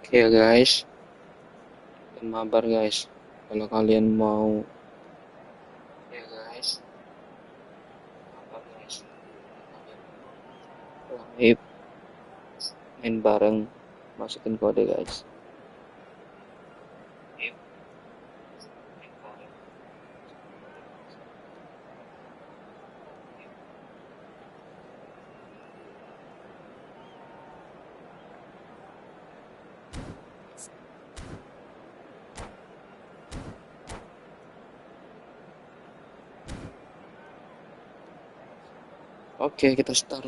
Oke ya guys, dan mabar guys, kalau kalian mau ya guys, mabar guys, live main bareng, masukin kode guys. Oke, kita start.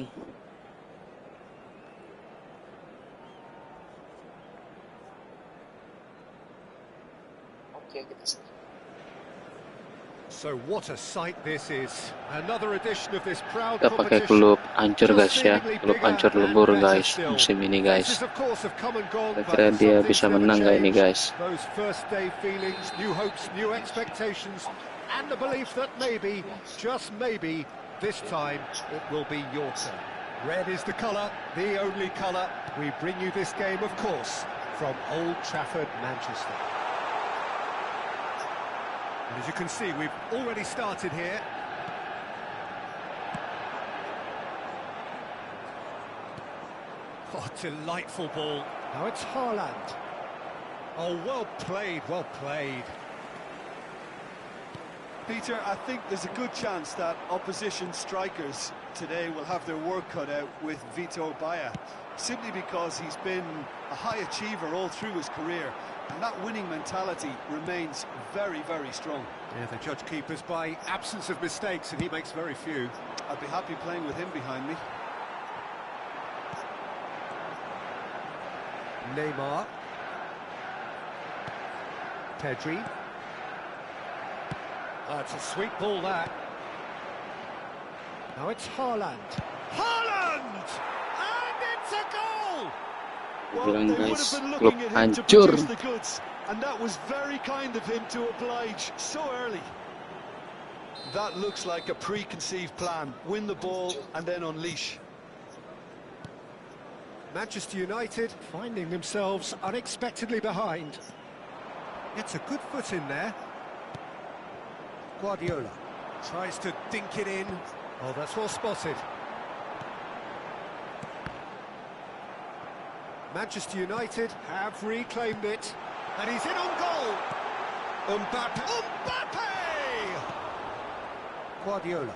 So what a sight this is. Another edition of this proud Kita pakai klub hancur guys ya, klub hancur lebur guys musim ini guys. Kira-kira dia bisa menang gak ini guys? Those first day feelings, new hopes, new expectations, and the belief that maybe, just maybe, this time it will be your turn. Red is the colour, the only colour. We bring you this game, of course, from Old Trafford, Manchester. And as you can see, we've already started here. Oh, delightful ball. Now it's Haaland. Oh, well played, well played. Peter, I think there's a good chance that opposition strikers today will have their work cut out with Vitor Baia, simply because he's been a high achiever all through his career, and that winning mentality remains very, very strong. Yeah, they judge keepers by absence of mistakes, and he makes very few. I'd be happy playing with him behind me. Neymar. Pedri. That's a sweet ball, that. Now it's Haaland. Haaland! And it's a goal! Well, they would have been looking at him to produce the goods, and that was very kind of him to oblige so early. That looks like a preconceived plan. Win the ball and then unleash. Manchester United finding themselves unexpectedly behind. It's a good foot in there. Guardiola tries to dink it in. Oh, that's well spotted. Manchester United have reclaimed it, and he's in on goal. Mbappe! Guardiola.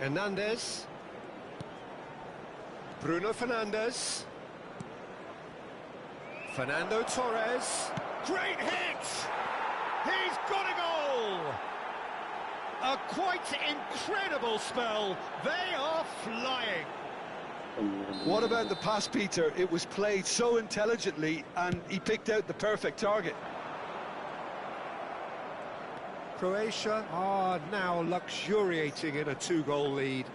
Hernandez. Bruno Fernandes. Fernando Torres. Great hit! He's got a goal! A quite incredible spell. They are flying. What about the pass, Peter? It was played so intelligently, and he picked out the perfect target. Croatia are now luxuriating in a two-goal lead.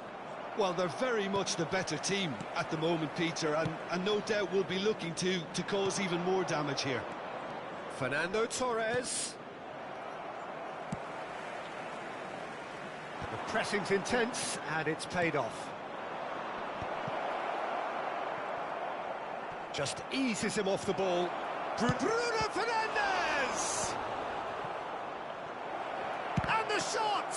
Well, they're very much the better team at the moment, Peter, and no doubt will be looking to cause even more damage here. Fernando Torres. The pressing's intense, and it's paid off. Just eases him off the ball. Bruno Fernandes! And the shot!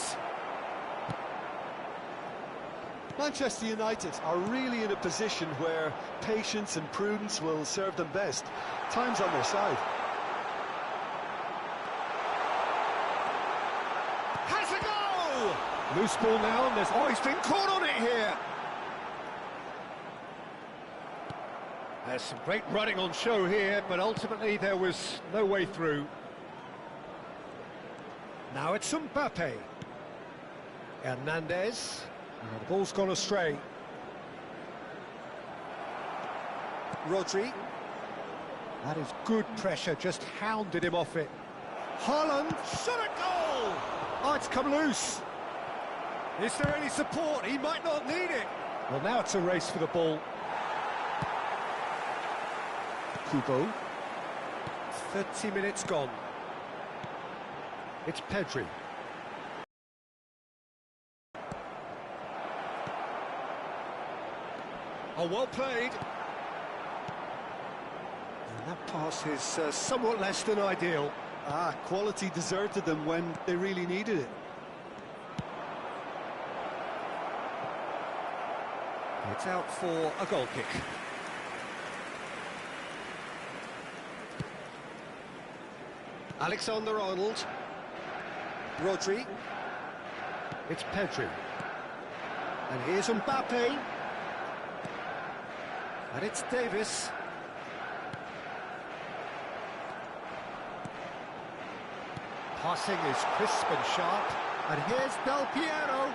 Manchester United are really in a position where patience and prudence will serve them best. Time's on their side. Has a go! Loose ball now, and he's been caught on it here. There's some great running on show here, but ultimately there was no way through. Now it's Mbappe. Hernandez. Oh, the ball's gone astray. Rodri. That is good pressure, just hounded him off it. Haaland, shot a goal! Oh, it's come loose. Is there any support? He might not need it. Well, now it's a race for the ball. Kubo. 30 minutes gone. It's Pedri. Oh, well played. And that pass is somewhat less than ideal. Quality deserted them when they really needed it. It's out for a goal kick. Alexander-Arnold. Rodri. It's Pedri. And here's Mbappe. And it's Davis. Passing is crisp and sharp. And here's Del Piero.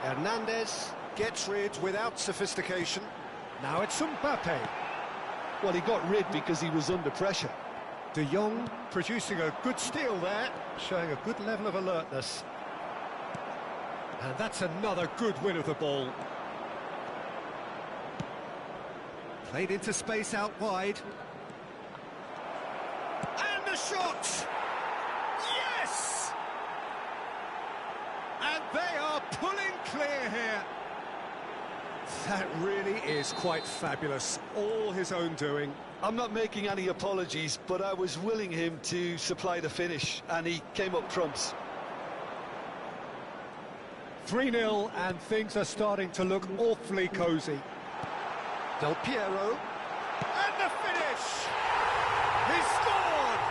Hernandez gets rid without sophistication. Now it's Mbappe. Well, he got rid because he was under pressure. De Jong producing a good steal there, showing a good level of alertness. And that's another good win of the ball. Played into space out wide. And the shot! Yes! And they are pulling clear here. That really is quite fabulous. All his own doing. I'm not making any apologies, but I was willing him to supply the finish, and he came up trumps. 3-0, and things are starting to look awfully cosy. Del Piero. And the finish! He scored!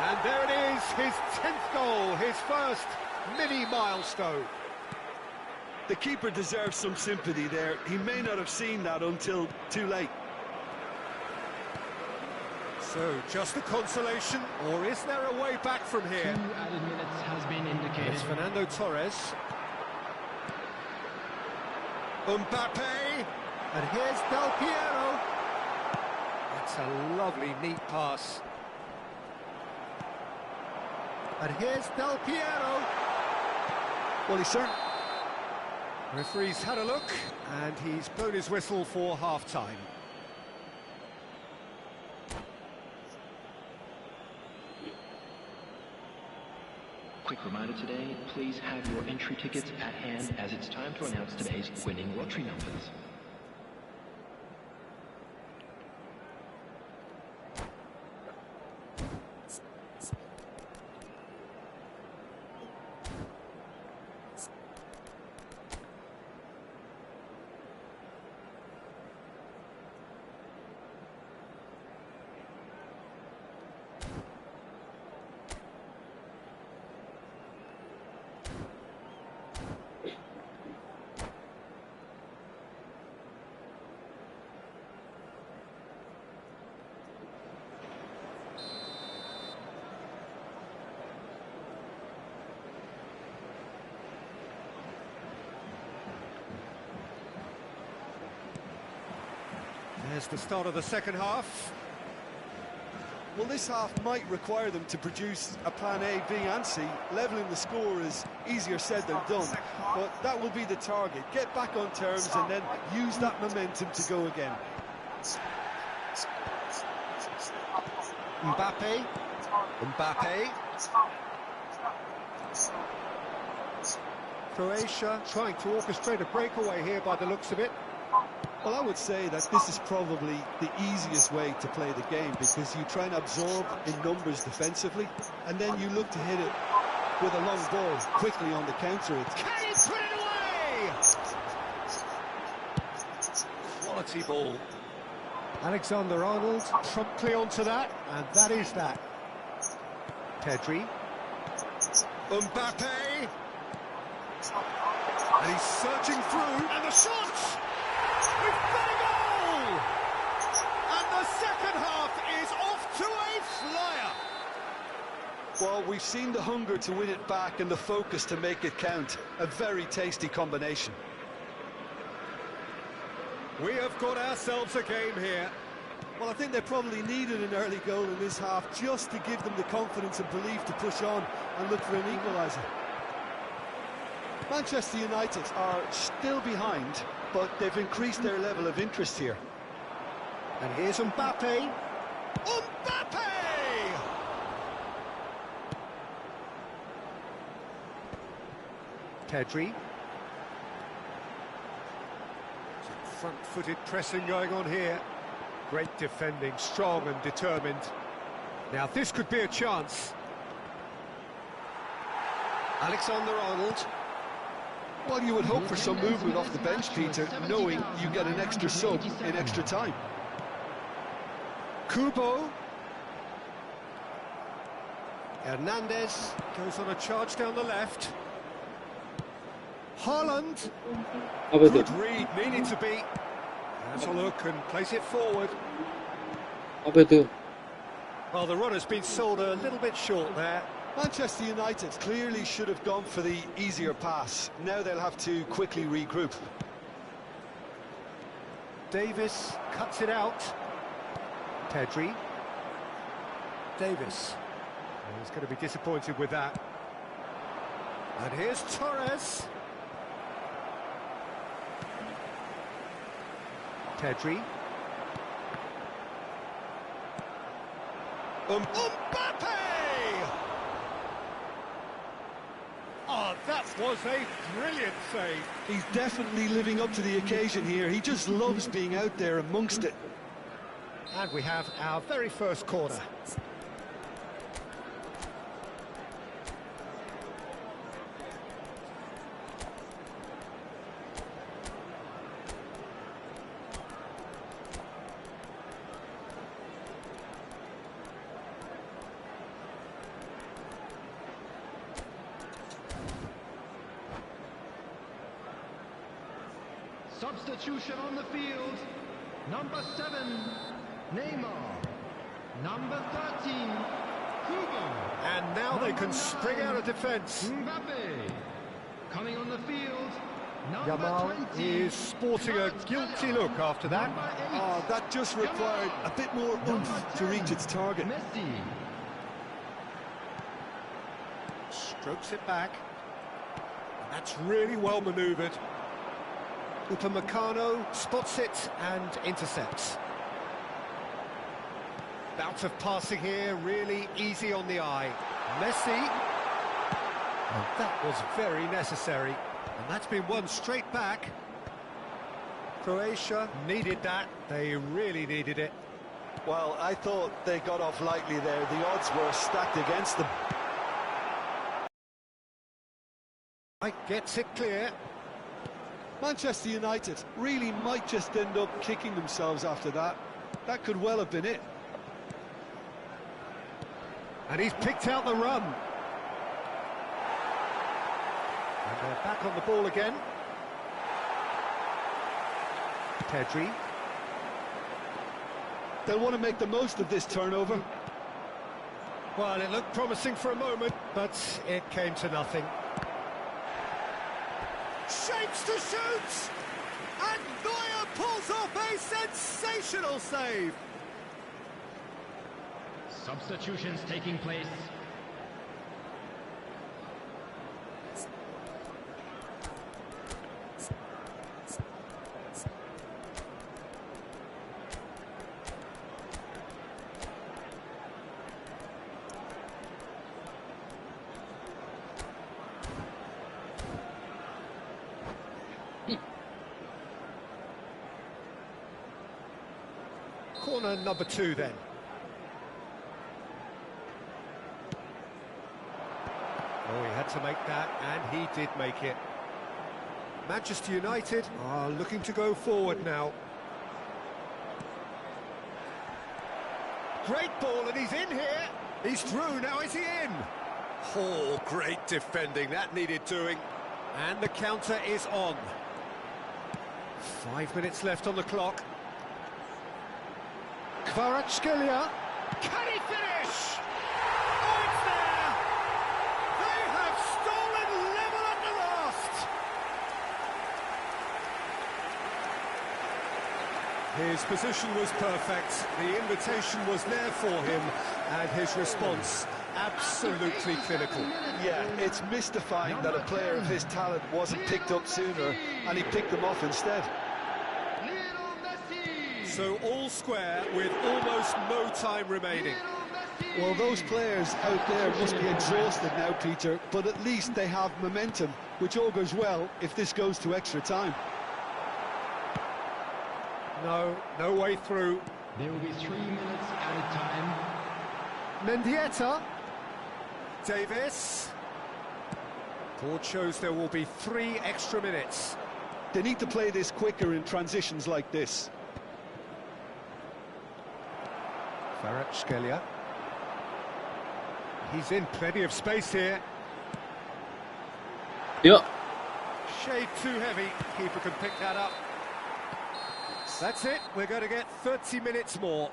And there it is, his 10th goal, his first mini-milestone. The keeper deserves some sympathy there. He may not have seen that until too late. So, just a consolation, or is there a way back from here? 2 added minutes has been indicated. It's Fernando Torres. Mbappe. And here's Del Piero. That's a lovely, neat pass. And here's Del Piero. Well, he's certainly... Referee's had a look, and he's blown his whistle for half-time. Quick reminder today, please have your entry tickets at hand as it's time to announce today's winning lottery numbers. There's the start of the second half. Well, this half might require them to produce a plan A, B and C. Levelling the score is easier said than done, but that will be the target. Get back on terms and then use that momentum to go again. Mbappe. Mbappe. Croatia trying to orchestrate a breakaway here by the looks of it. Well, I would say that this is probably the easiest way to play the game, because you try and absorb in numbers defensively, and then you look to hit it with a long ball quickly on the counter. Can he put it away? Quality ball. Alexander-Arnold promptly onto that, and that is that. Pedri. Mbappe. And he's surging through, and the shot! We've got a goal! And the second half is off to a flyer. Well, we've seen the hunger to win it back and the focus to make it count. A very tasty combination. We have got ourselves a game here. Well, I think they probably needed an early goal in this half just to give them the confidence and belief to push on and look for an equaliser. Manchester United are still behind, but they've increased their level of interest here. And here's Mbappe. Mbappe! Pedri. Some front-footed pressing going on here. Great defending, strong and determined. Now this could be a chance. Alexander-Arnold. Well, you would hope for some movement off the bench, Peter, knowing you get an extra sub in extra time. Kubo. Hernandez goes on a charge down the left. Haaland. Apa itu? Good read, needing to be. Has a look and plays it forward. Apa itu? Well, the run has been sold a little bit short there. Manchester United clearly should have gone for the easier pass. Now they'll have to quickly regroup. Davis cuts it out. Pedri. Davis. He's going to be disappointed with that. And here's Torres. Pedri. Mbappe! Oh, that was a brilliant save. He's definitely living up to the occasion here. He just loves being out there amongst it. And we have our very first corner. Substitution on the field. Number 7, Neymar. Number 13, Kubo. And now they can spring out of defence. Mbappe. Coming on the field, number Yamal 20. is sporting a guilty look after that. Number 8, Oh, that just required a bit more oomph to reach its target. Messi. Strokes it back. And that's really well manoeuvred. Upamecano spots it and intercepts. Bout of passing here, really easy on the eye. Messi. Oh, that was very necessary. And that's been won straight back. Croatia needed that. They really needed it. Well, I thought they got off lightly there. The odds were stacked against them. Mike gets it clear. Manchester United really might just end up kicking themselves after that. That could well have been it. And he's picked out the run. And they're back on the ball again. Pedri. They'll want to make the most of this turnover. Well, it looked promising for a moment, but it came to nothing. Shapes to shoot! And Neuer pulls off a sensational save! Substitutions taking place. Corner number 2 then. Oh, he had to make that, and he did make it. Manchester United are looking to go forward now. Great ball, and he's in here. He's through, now is he in? Oh, great defending, that needed doing. And the counter is on. 5 minutes left on the clock. Kvaratskhelia. Can he finish? Oh, it's there! They have stolen level at the last! His position was perfect, the invitation was there for him, and his response absolutely clinical. Yeah, it's mystifying that a player of his talent wasn't picked up sooner, and he picked them off instead. So all square with almost no time remaining. Well, those players out there must be exhausted now, Peter, but at least they have momentum, which augurs well if this goes to extra time. No way through. There will be 3 minutes added time. Mendieta. Davis. Board shows there will be 3 extra minutes. They need to play this quicker in transitions like this. Kvaratskhelia. He's in plenty of space here. Yuk. Shade too heavy. Keeper can pick that up. That's it. We're going to get 30 minutes more.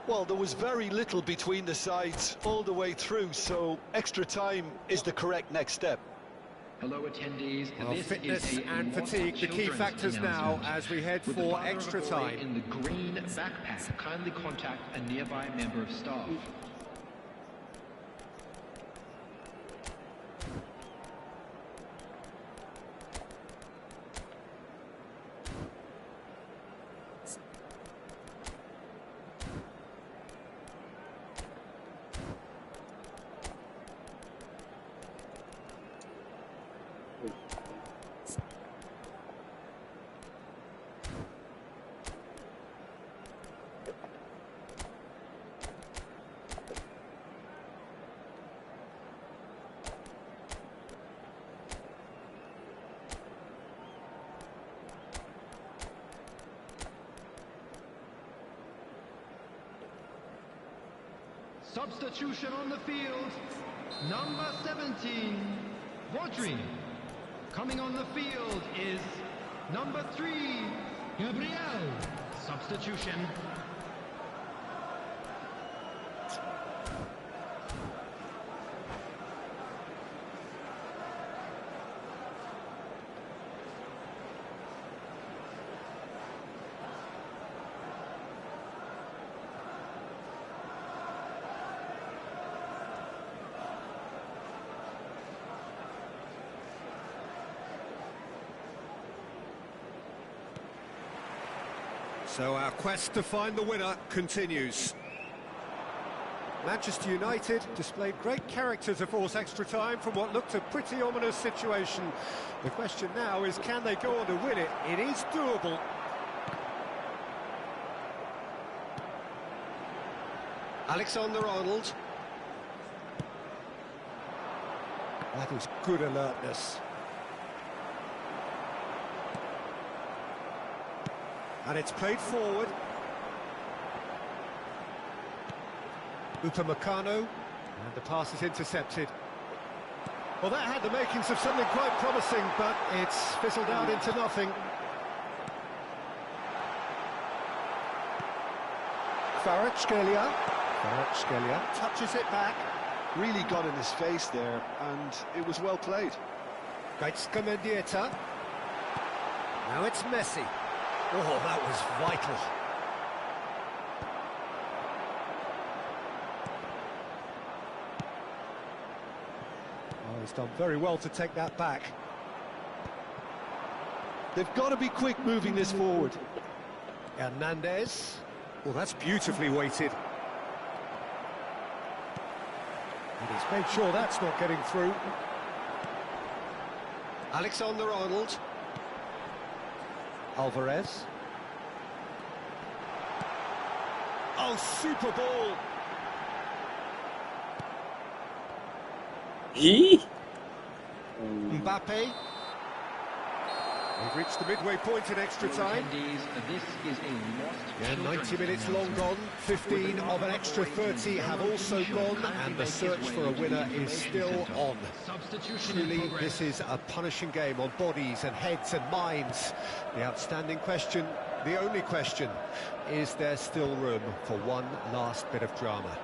Well, there was very little between the sides all the way through, so extra time is the correct next step. Hello, attendees. Well, This fitness is a and Lost fatigue, the key Children's factors now announcement. as we head With the for father of extra a boy time. in the green backpack, kindly contact a nearby member of staff. Substitution on the field. Number 17, Rodri. Coming on the field is number 3, Gabriel. Substitution. So our quest to find the winner continues. Manchester United displayed great character to force extra time from what looked a pretty ominous situation. The question now is, can they go on to win it? It is doable. Alexander-Arnold. That is good alertness. And it's played forward. Upamecano, and the pass is intercepted. Well, that had the makings of something quite promising, but it's fizzled out into nothing. Kvaratskhelia touches it back. Really got in his face there, and it was well played. Gaitska Mendieta. Now it's Messi. Oh, that was vital. Oh, he's done very well to take that back. They've got to be quick moving this forward. Hernandez. Well, that's beautifully weighted. And he's made sure that's not getting through. Alexander-Arnold. Alvarez. Oh, super ball. Mbappe. We've reached the midway point in extra time. This is a Lost Yeah, Children's 90 minutes long gone. 15 of an extra 30 have also gone, and the search for a winner is still on. Truly, this is a punishing game on bodies and heads and minds. The outstanding question, the only question, is there still room for one last bit of drama?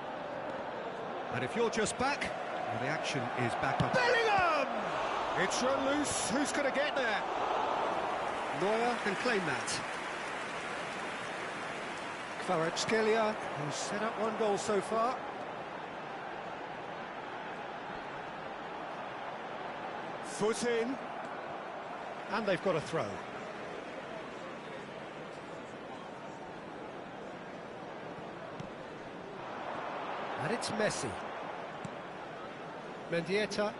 And if you're just back, well, the action is back on. Bellingham! It's run loose. Who's going to get there? Neuer can claim that. Kvaratskhelia, who's set up one goal so far. Foot in. And they've got a throw. And it's Messi. Mendieta.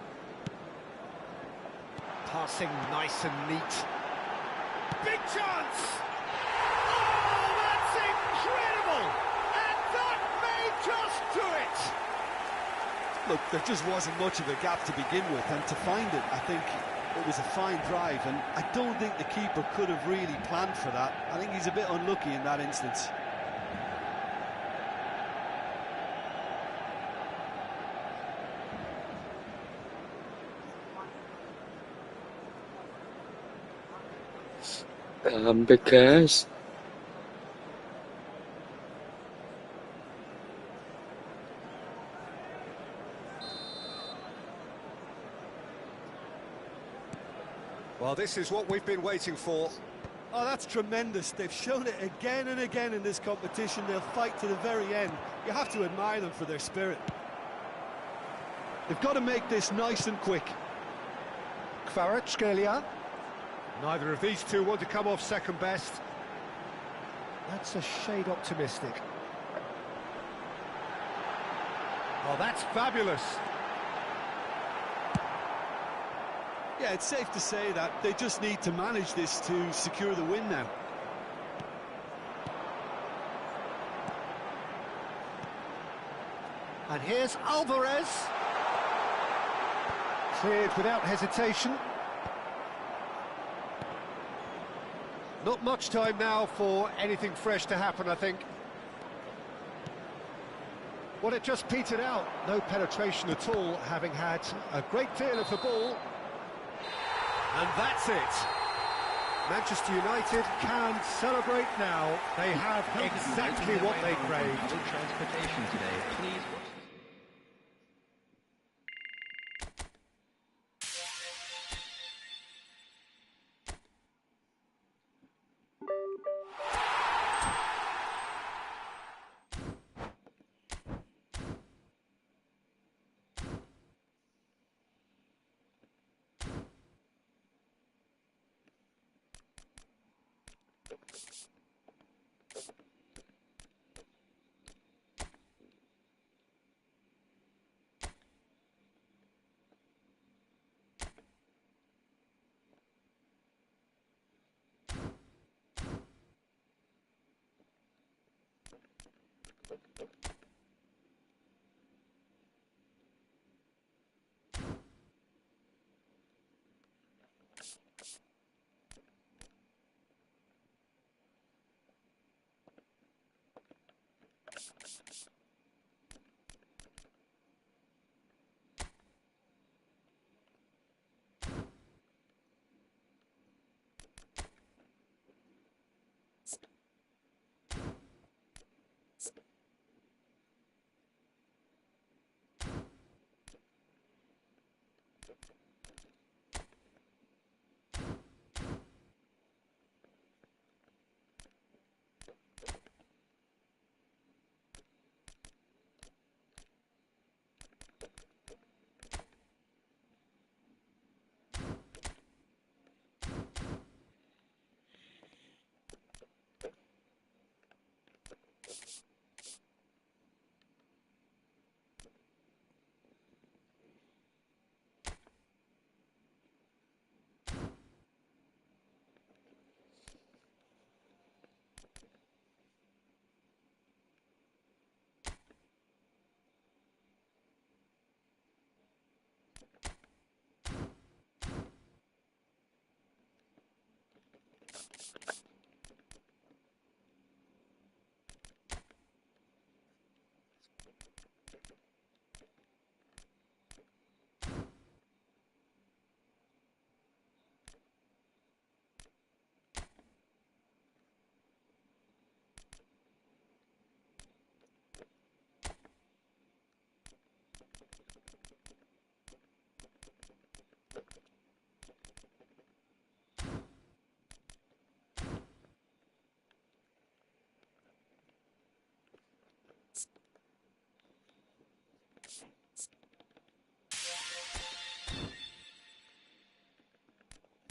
Passing nice and neat. Big chance! Oh, that's Look, there just wasn't much of a gap to begin with, and to find it, I think it was a fine drive, and I don't think the keeper could have really planned for that. I think he's a bit unlucky in that instance. Comeback, guys. Well, this is what we've been waiting for. Oh, that's tremendous. They've shown it again and again in this competition. They'll fight to the very end. You have to admire them for their spirit. They've got to make this nice and quick. Kvaratskhelia. Neither of these two want to come off second best. That's a shade optimistic. Oh, that's fabulous. Yeah, it's safe to say that they just need to manage this to secure the win now. And here's Alvarez. Cleared without hesitation. Not much time now for anything fresh to happen, I think. Well, it just petered out. No penetration at all, having had a great deal of the ball. And that's it. Manchester United can celebrate now. They have exactly what they craved. Public transportation today, please.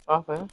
Apa ya?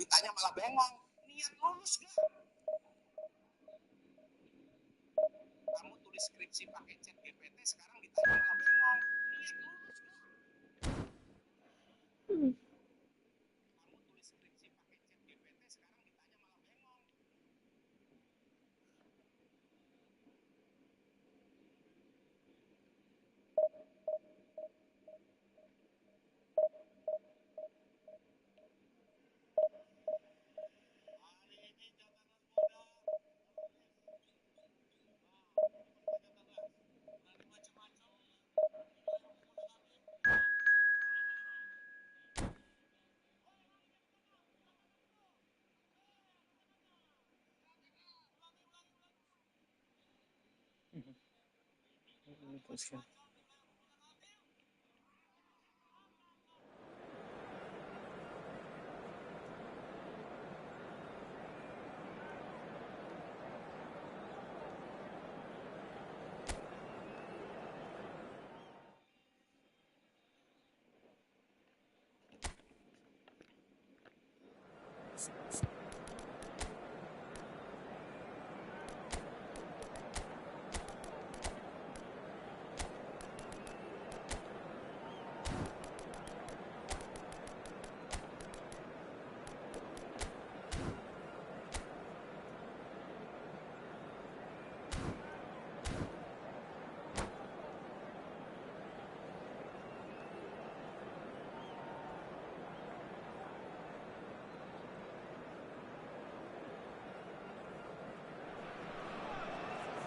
ditanya malah bengong. Niat lulus gak? Kamu tulis skripsi pakai chat GPT, sekarang ditanya malah bengong. Niat lulus gak? Kamu tulis skripsi pakai chat GPT, sekarang ditanya malah bengong.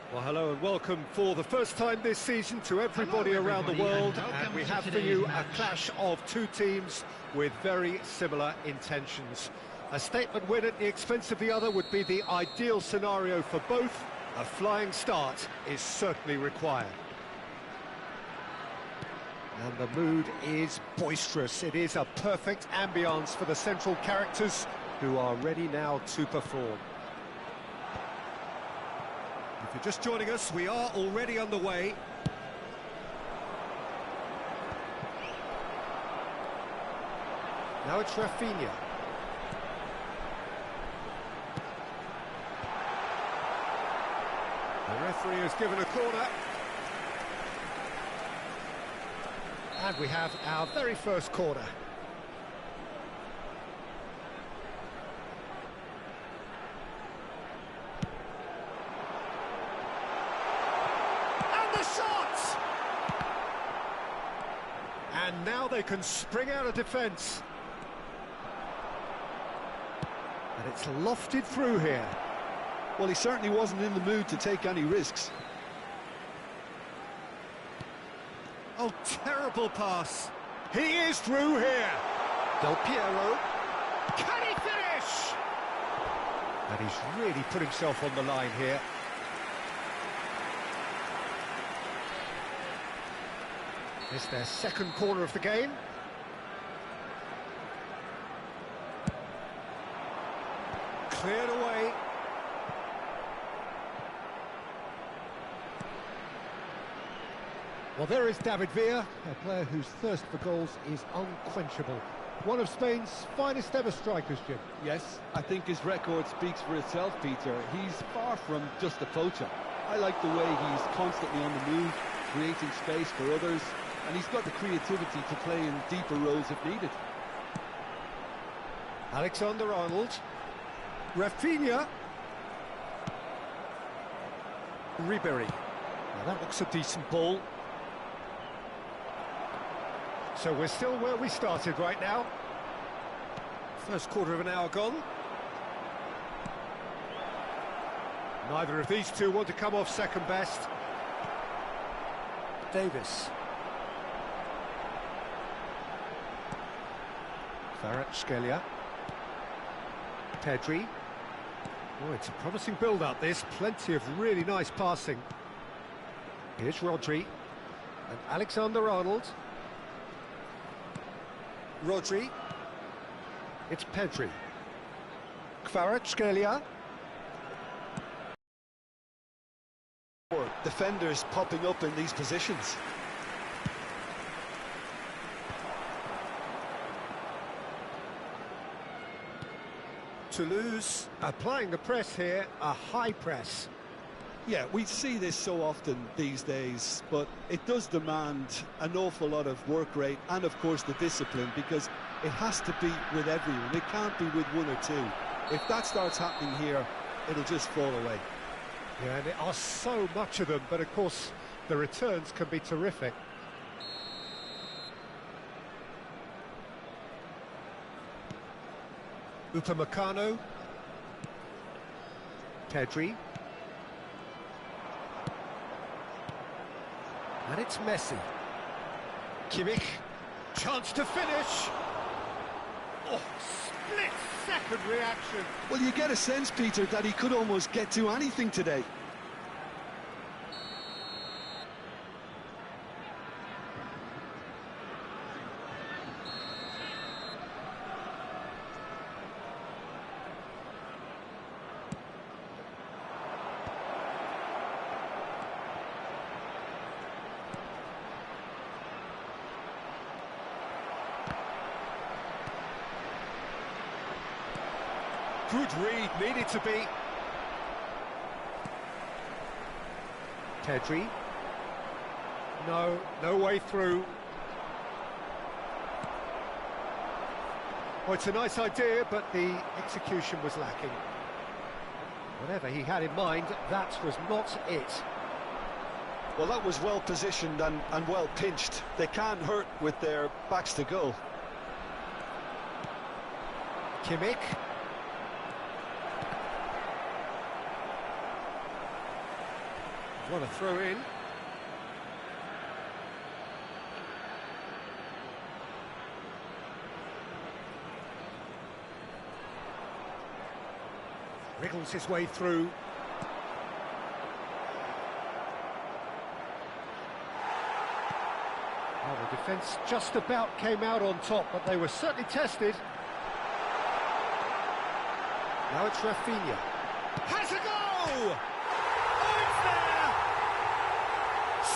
Well, hello and welcome for the first time this season to everybody around the world, and we have for you a clash of two teams with very similar intentions. A statement win at the expense of the other would be the ideal scenario for both. A flying start is certainly required. And the mood is boisterous. It is a perfect ambience for the central characters who are ready now to perform. If you're just joining us, we are already underway. Now it's Rafinha. The referee has given a corner. And we have our very first corner. And now they can spring out of defence. And it's lofted through here. Well, he certainly wasn't in the mood to take any risks. Oh, terrible pass. He is through here. Del Piero. Can he finish? And he's really put himself on the line here. It's their second corner of the game. Cleared away. Well, there is David Villa, a player whose thirst for goals is unquenchable. One of Spain's finest ever strikers, Jim. Yes, I think his record speaks for itself, Peter. He's far from just a poacher. I like the way he's constantly on the move, creating space for others, and he's got the creativity to play in deeper roles if needed. Alexander-Arnold. Rafinha. Ribery. Now that looks a decent ball. So we're still where we started right now. First quarter of an hour gone. Neither of these two want to come off second best. Davis. Kvaratskhelia. Pedri. Oh, it's a promising build-up, this. Plenty of really nice passing. Here's Rodri. And Alexander-Arnold. Rodri. It's Pedri. Kvaratskhelia. Defenders popping up in these positions. to lose. Applying the press here, a high press. Yeah, we see this so often these days, but it does demand an awful lot of work rate and, of course, the discipline, because it has to be with everyone. It can't be with one or two. If that starts happening here, it'll just fall away. Yeah, and there are so much of them, but of course, the returns can be terrific. Upamecano. Pedri. And it's Messi. Kimmich. Chance to finish. Oh, split-second reaction. Well, you get a sense, Peter, that he could almost get to anything today. Good read, needed to be. Pedri. No way through. Well, it's a nice idea, but the execution was lacking. Whatever he had in mind, that was not it. Well, that was well positioned and well pinched. They can't hurt with their backs to goal. Kimmich. What a throw in. Wriggles his way through. Oh, the defence just about came out on top, but they were certainly tested. Now it's Rafinha. Has a go!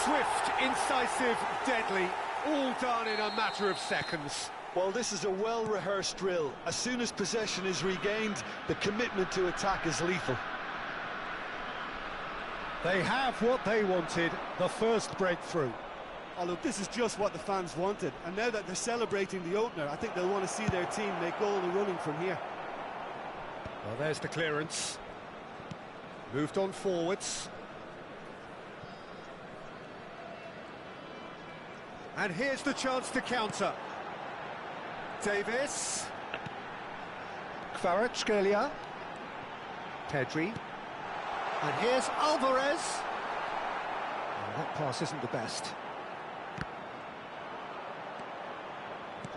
Swift, incisive, deadly, all done in a matter of seconds. Well, this is a well-rehearsed drill. As soon as possession is regained, the commitment to attack is lethal. They have what they wanted, the first breakthrough. Oh, look, this is just what the fans wanted. And now that they're celebrating the opener, I think they'll want to see their team make all the running from here. Well, there's the clearance. Moved on forwards. And here's the chance to counter. Davis. Kvaratskhelia. Pedri. And here's Alvarez. Oh, that pass isn't the best.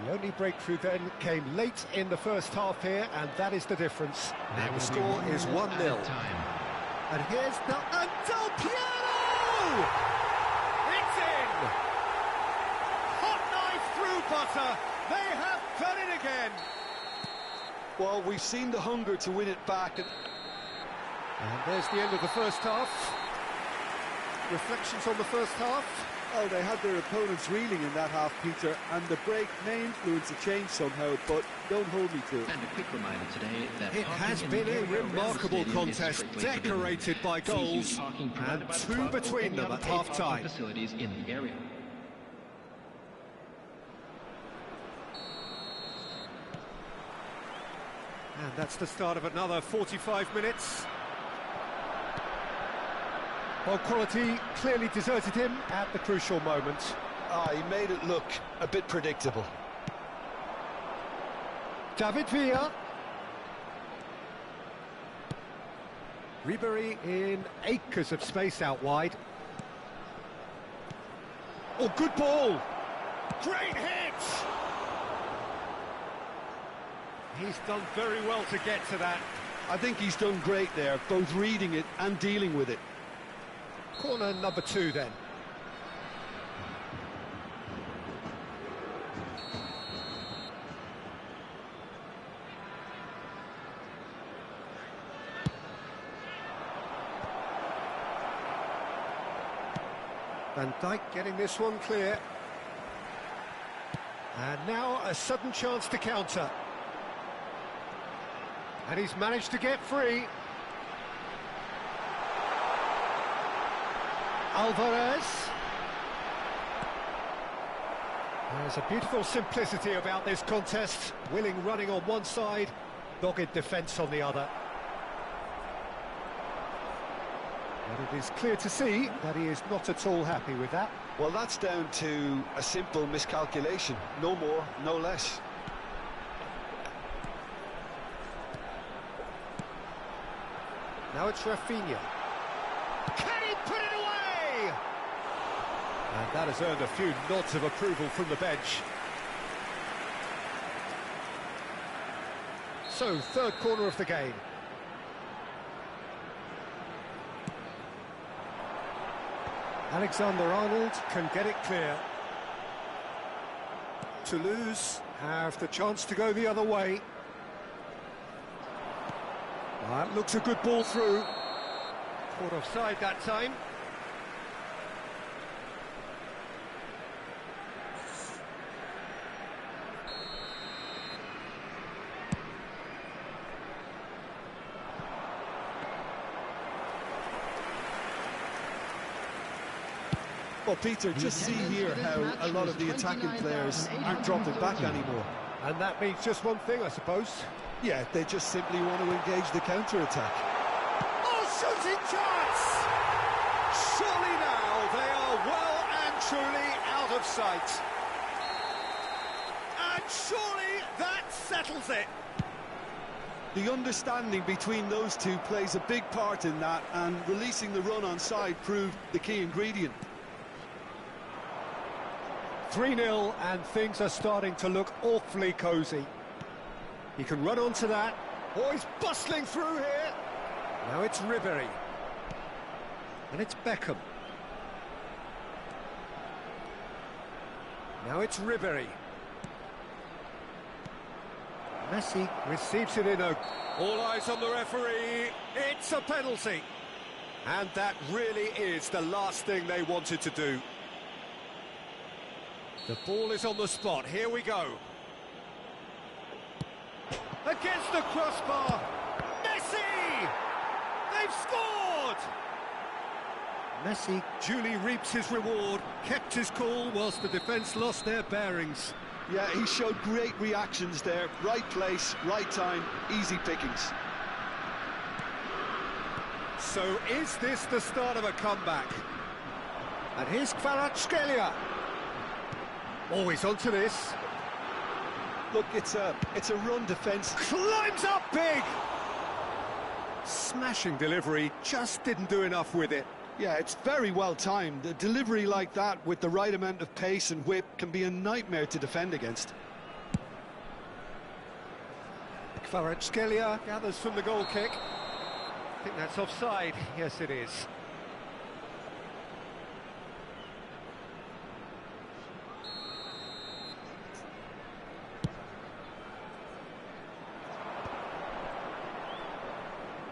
The only breakthrough then came late in the first half here, and that is the difference. And the score is 1-0. And here's Del Piero! It's in! Hot knife through butter. They have done it again. Well, we've seen the hunger to win it back. And there's the end of the first half. Reflections on the first half? Oh, they had their opponents reeling in that half, Peter, and the break may influence a change somehow, but don't hold me to it. And a quick reminder today that it has been a remarkable contest, decorated by goals, and two between them at half-time. Facilities in the area. And that's the start of another 45 minutes. Well, quality clearly deserted him at the crucial moment. He made it look a bit predictable. David Villa. Ribéry in acres of space out wide. Oh, good ball! Great hit! He's done very well to get to that. I think he's done great there, both reading it and dealing with it. Corner number 2 then. Van Dijk getting this one clear. And now a sudden chance to counter. And he's managed to get free. Alvarez. There's a beautiful simplicity about this contest. Willing running on one side, dogged defence on the other. But it is clear to see that he is not at all happy with that. Well, that's down to a simple miscalculation. No more, no less. Now it's Rafinha. Can he put it away? And that has earned a few nods of approval from the bench. So, third corner of the game. Alexander-Arnold can get it clear. Toulouse have the chance to go the other way. That looks a good ball through. Caught offside that time. Well, Peter, just see here how a lot of the attacking players aren't dropping back anymore. And that means just one thing, I suppose. Yeah, they just simply want to engage the counter-attack. Oh, shooting chance! Surely now they are well and truly out of sight. And surely that settles it. The understanding between those two plays a big part in that, and releasing the run on side proved the key ingredient. 3-0, and things are starting to look awfully cosy. He can run onto that. Oh, he's bustling through here. Now it's Ribéry. And it's Beckham. Now it's Ribéry. Messi receives it in a... All eyes on the referee. It's a penalty. And that really is the last thing they wanted to do. The ball is on the spot. Here we go. Against the crossbar. Messi! They've scored! Messi duly reaps his reward, kept his cool whilst the defence lost their bearings. Yeah, he showed great reactions there. Right place, right time, easy pickings. So is this the start of a comeback? And here's Kvaratskhelia. Always onto this. Look, it's a run defence. Climbs up big! Smashing delivery, just didn't do enough with it. Yeah, it's very well timed. A delivery like that with the right amount of pace and whip can be a nightmare to defend against. Kvaratskhelia gathers from the goal kick. I think that's offside. Yes, it is.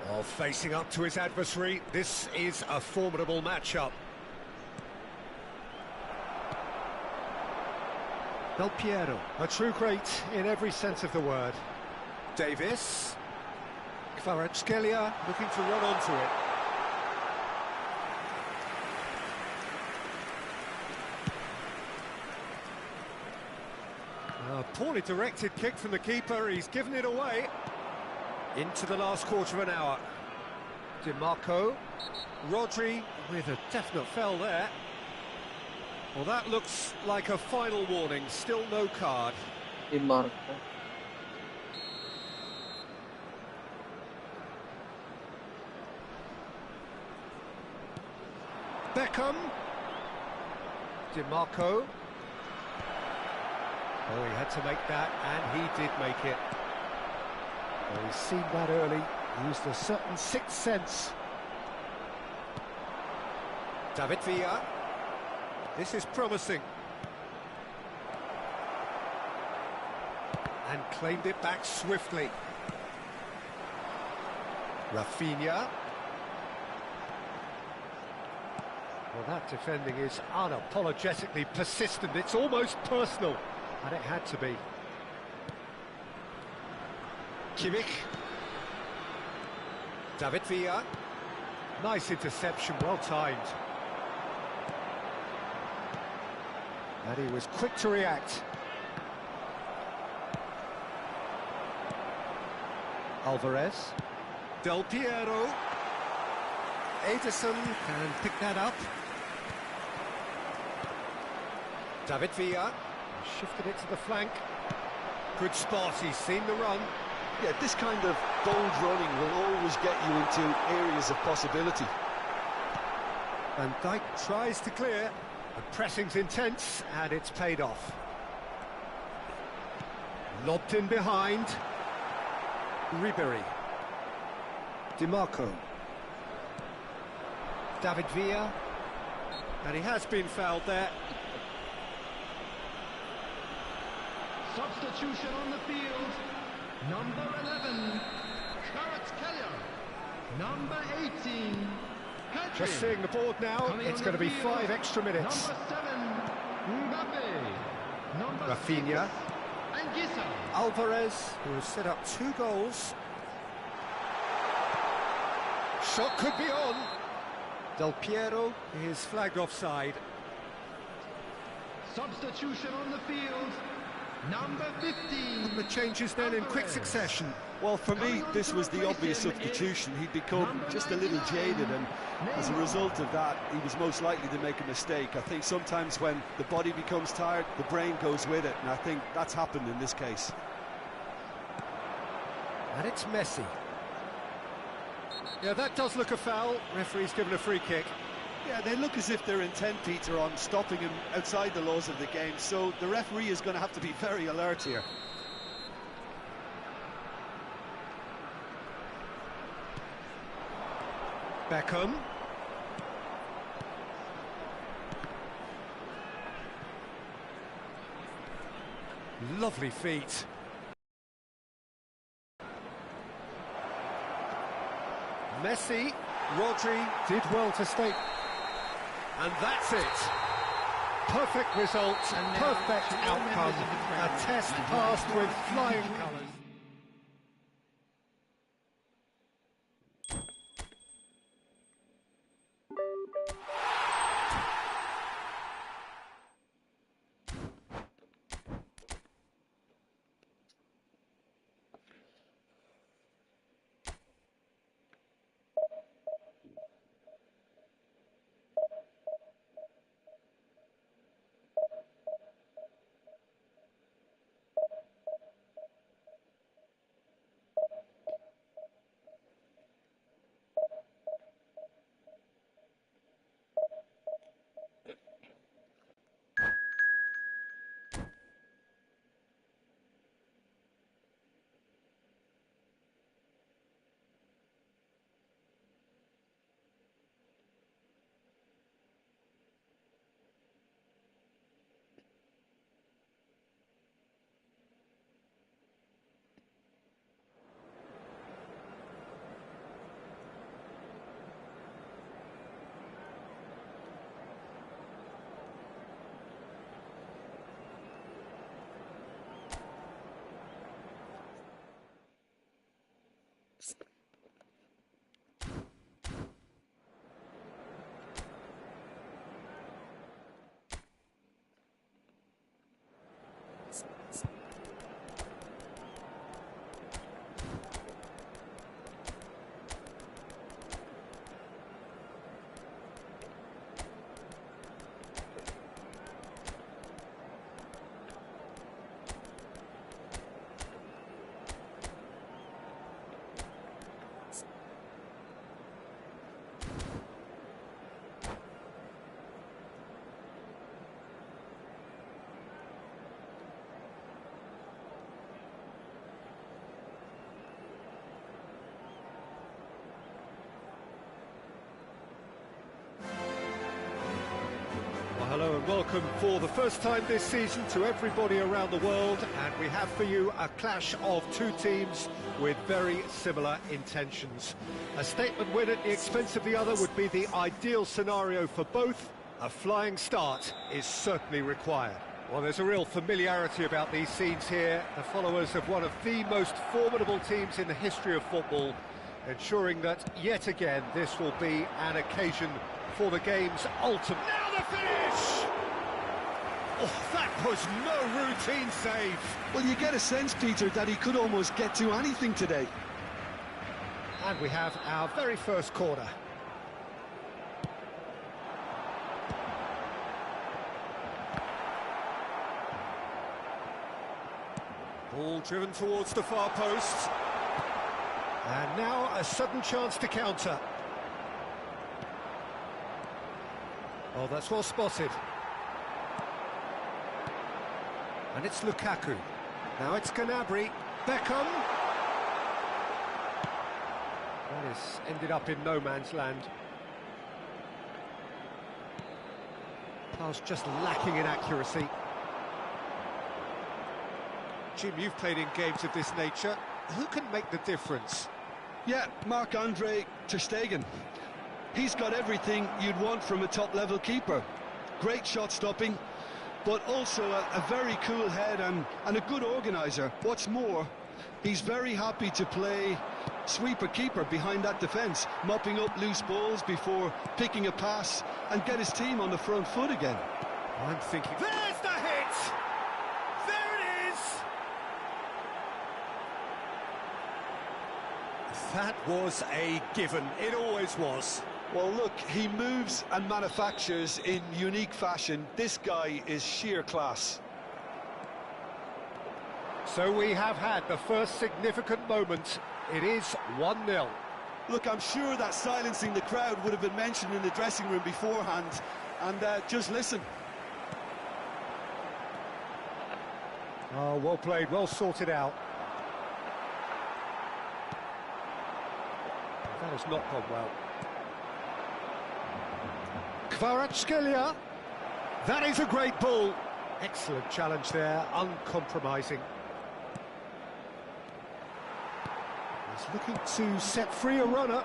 Well, facing up to his adversary, this is a formidable matchup. Del Piero, a true great in every sense of the word. Davis. Kvaratskhelia looking to run onto it. A poorly directed kick from the keeper, he's given it away. Into the last quarter of an hour. DiMarco. Rodri with a definite foul there. Well, that looks like a final warning, still no card. DiMarco. Beckham. DiMarco. Oh, he had to make that, and he did make it. Well, he's seen that early, used a certain sixth sense. David Villa. This is promising. And claimed it back swiftly. Rafinha. Well, that defending is unapologetically persistent. It's almost personal, and it had to be. Kimmich. David Villa. Nice interception, well timed. And he was quick to react. Alvarez. Del Piero. Ederson can pick that up. David Villa shifted it to the flank. Good spot, he's seen the run. Yeah, this kind of bold running will always get you into areas of possibility. Van Dijk tries to clear. The pressing's intense, and it's paid off. Lobbed in behind. Ribery. DiMarco. David Villa. And he has been fouled there. Substitution on the field. Number 11, Kvaratskhelia. Number 18, Cari. Just seeing the board now, it's going to be 5 extra minutes. Number 7, Mbappe. Number Rafinha. 6, Anguissa. Alvarez, who has set up 2 goals. Shot could be on. Del Piero is flagged offside. Substitution on the field. Number 15. The changes then in quick succession. Well, for me, this was the obvious substitution. He'd become just a little jaded, and as a result of that, he was most likely to make a mistake. I think sometimes when the body becomes tired, the brain goes with it, and I think that's happened in this case. And it's Messi. Yeah, that does look a foul. Referee's given a free kick. Yeah, they look as if they're intent, Peter, on stopping him outside the laws of the game, so the referee is going to have to be very alert here. Beckham. Lovely feet. Messi. Rodri did well to stay. And that's it. Perfect result, perfect outcome. A test passed with flying colours. Hello and welcome for the first time this season to everybody around the world, and we have for you a clash of 2 teams with very similar intentions. A statement win at the expense of the other would be the ideal scenario for both. A flying start is certainly required. Well, there's a real familiarity about these scenes here. The followers of one of the most formidable teams in the history of football. ensuring that yet again this will be an occasion for the game's ultimate. Now the finish! Oh, that was no routine save. Well, you get a sense, Peter, that he could almost get to anything today. And we have our very first corner. Ball driven towards the far post. And now a sudden chance to counter. Oh, that's well spotted. And it's Lukaku. Now it's Gnabry. Beckham. That has ended up in no man's land. Pass just lacking in accuracy. Jim, you've played in games of this nature. Who can make the difference? Yeah, Marc-Andre ter Stegen. He's got everything you'd want from a top-level keeper. Great shot stopping, but also a very cool head and a good organiser. What's more, he's very happy to play sweeper-keeper behind that defence, mopping up loose balls before picking a pass and get his team on the front foot again. I'm thinking... There's the hit! There it is! That was a given. It always was. Well, look, he moves and manufactures in unique fashion. This guy is sheer class. So we have had the first significant moment. It is 1-0. Look, I'm sure that silencing the crowd would have been mentioned in the dressing room beforehand. And just listen. Oh, well played, well sorted out. That has not gone well. Kvaratskhelia. That is a great ball. Excellent challenge there, uncompromising. He's looking to set free a runner.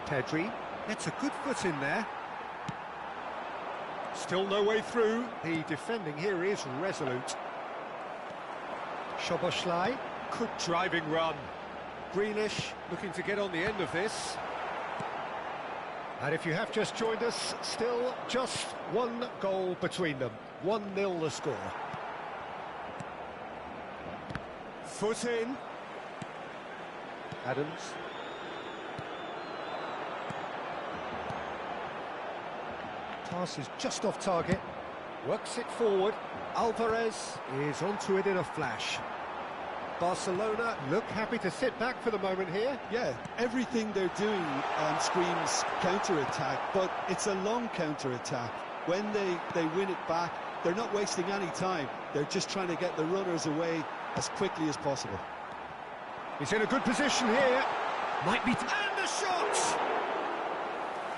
Pedri gets a good foot in there. Still no way through. The defending here is resolute. Szoboszlai, good driving run. Grealish looking to get on the end of this. And if you have just joined us, still just one goal between them. 1-0 the score. Foot in. Adams. Pass is just off target. Works it forward. Alvarez is onto it in a flash. Barcelona look happy to sit back for the moment here. Yeah, everything they're doing screams counter-attack, but it's a long counter-attack. When they win it back, they're not wasting any time. They're just trying to get the runners away as quickly as possible. He's in a good position here. Might be... And the shot!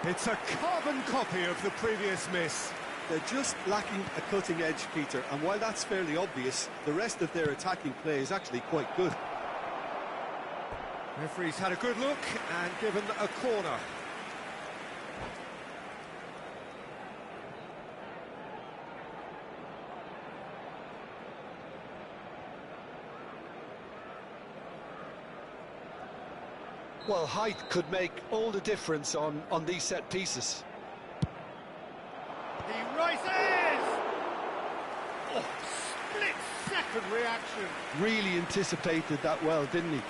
It's a carbon copy of the previous miss. They're just lacking a cutting edge, Peter, and while that's fairly obvious, the rest of their attacking play is actually quite good. Referee's had a good look and given a corner. Well, height could make all the difference on these set pieces. He rises! Oh, split-second reaction. Really anticipated that well, didn't he?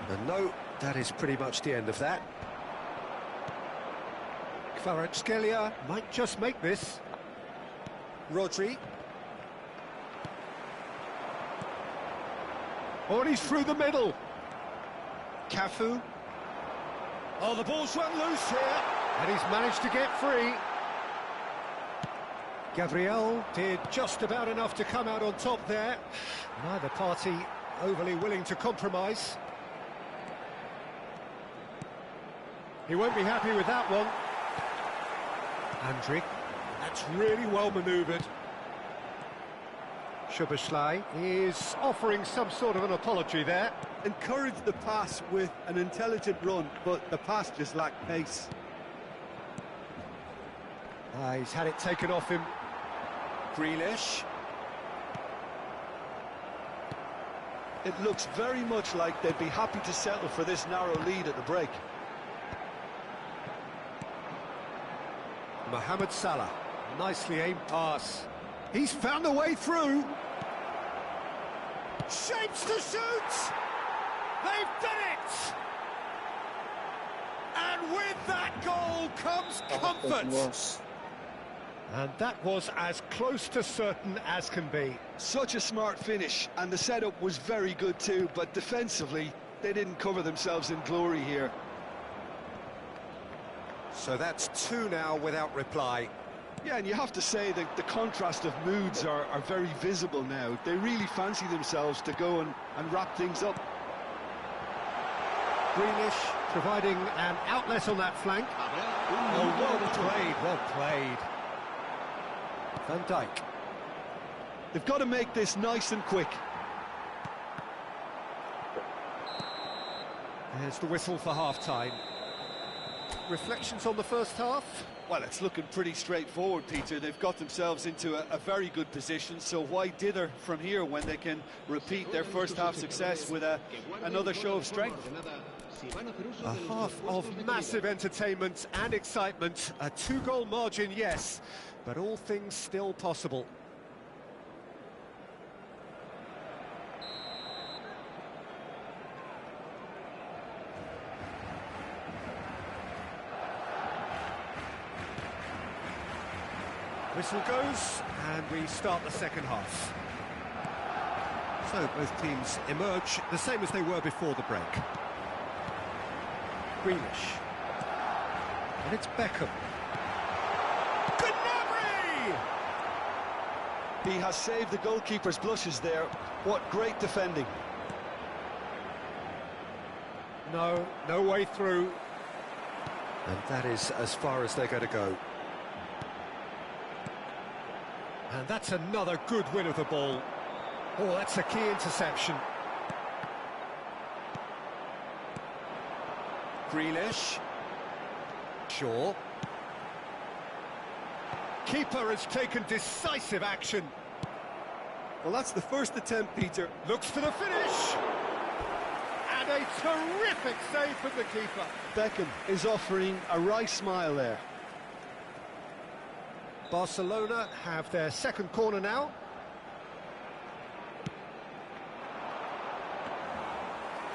And no, that is pretty much the end of that. Kvaratskhelia might just make this. Rodri. Oh, and he's through the middle. Cafu. Oh, the ball's run loose here. And he's managed to get free. Gabriel did just about enough to come out on top there. Neither party overly willing to compromise. He won't be happy with that one. Andrić, that's really well manoeuvred. Szoboszlai is offering some sort of an apology there. Encouraged the pass with an intelligent run, but the pass just lacked pace. He's had it taken off him. Grealish. It looks very much like they'd be happy to settle for this narrow lead at the break. Mohamed Salah, nicely aimed pass. He's found a way through. Shapes to shoot! They've done it! And with that goal comes comfort. And that was as close to certain as can be. Such a smart finish, and the setup was very good too, but defensively, they didn't cover themselves in glory here. So that's 2 now without reply. Yeah, and you have to say that the contrast of moods are very visible now. They really fancy themselves to go and wrap things up. Greenish providing an outlet on that flank. Oh, well played. Van Dijk. They've got to make this nice and quick. There's the whistle for half-time. Reflections on the first half? Well, it's looking pretty straightforward, Peter. They've got themselves into a very good position, so why dither from here when they can repeat their first half success with another show of strength? A half of massive entertainment and excitement. A 2-goal margin, yes, but all things still possible. Whistle goes, and we start the second half. So both teams emerge the same as they were before the break. Greenish. And it's Beckham. Gnabry! He has saved the goalkeeper's blushes there. What great defending. No way through. And that is as far as they're going to go. And that's another good win of the ball. Oh, that's a key interception. Grealish. Shaw. Keeper has taken decisive action. Well, that's the first attempt, Peter. Looks for the finish. And a terrific save from the keeper. Beckham is offering a wry smile there. Barcelona have their second corner now.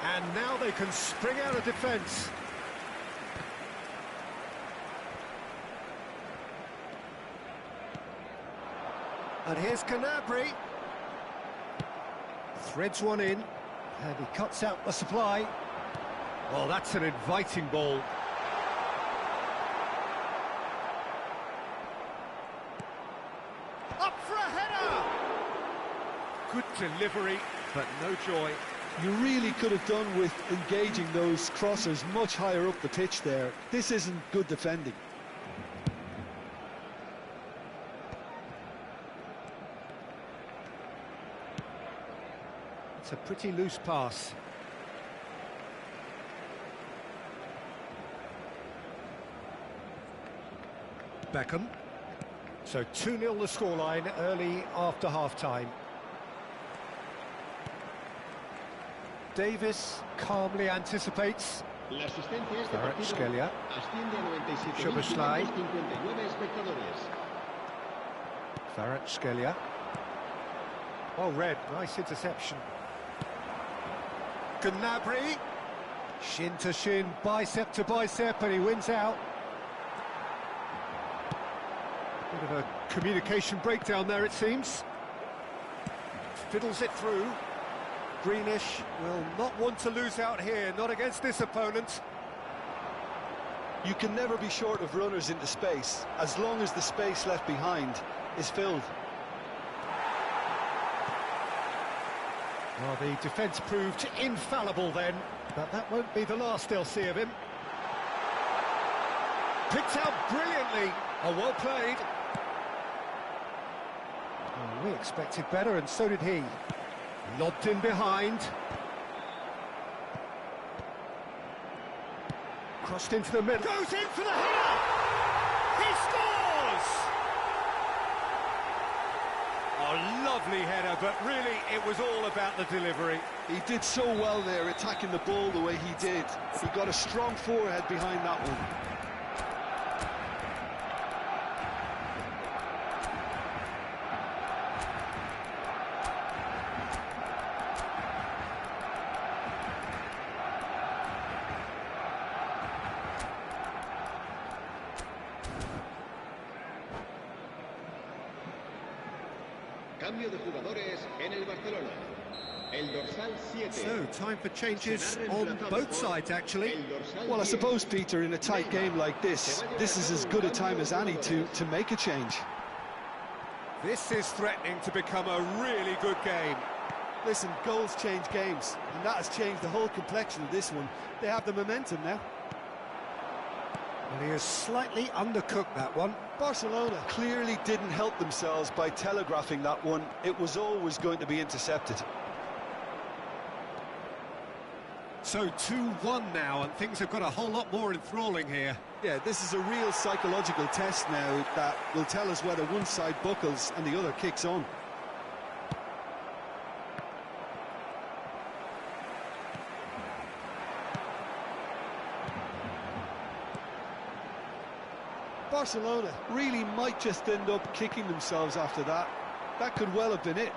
And now they can spring out of defence. And here's Gnabry. Threads one in, and he cuts out the supply. Well, that's an inviting ball. Up for a header! Good delivery, but no joy. You really could have done with engaging those crossers much higher up the pitch there. This isn't good defending. It's a pretty loose pass. Beckham. So 2-0 the scoreline early after half-time. Davis calmly anticipates. Kvaratskhelia. Szoboszlai. Kvaratskhelia. Oh, red, nice interception. Gnabry. Shin to shin, bicep to bicep, and he wins out. Bit of a communication breakdown there, it seems. Fiddles it through. Greenish will not want to lose out here, not against this opponent. You can never be short of runners into space, as long as the space left behind is filled. Well, the defence proved infallible then, but that won't be the last they'll see of him. Picked out brilliantly. Oh, well played. Well, we expected better, and so did he. Lobbed in behind. Crossed into the middle. Goes in for the header! He scores! A lovely header, but really it was all about the delivery. He did so well there, attacking the ball the way he did. He got a strong forehead behind that one. Cambio de jugadores en el Barcelona. El dorsal 7. So, time for changes on both sides, actually. Well, I suppose, Peter, in a tight game like this is as good a time as any to make a change. This is threatening to become a really good game. Listen, goals change games, and that has changed the whole complexion of this one. They have the momentum now. Well, he has slightly undercooked that one. Barcelona clearly didn't help themselves by telegraphing that one. It was always going to be intercepted. So 2-1 now, and things have got a whole lot more enthralling here. Yeah, this is a real psychological test now that will tell us whether one side buckles and the other kicks on. Barcelona really might just end up kicking themselves after that. That could well have been it.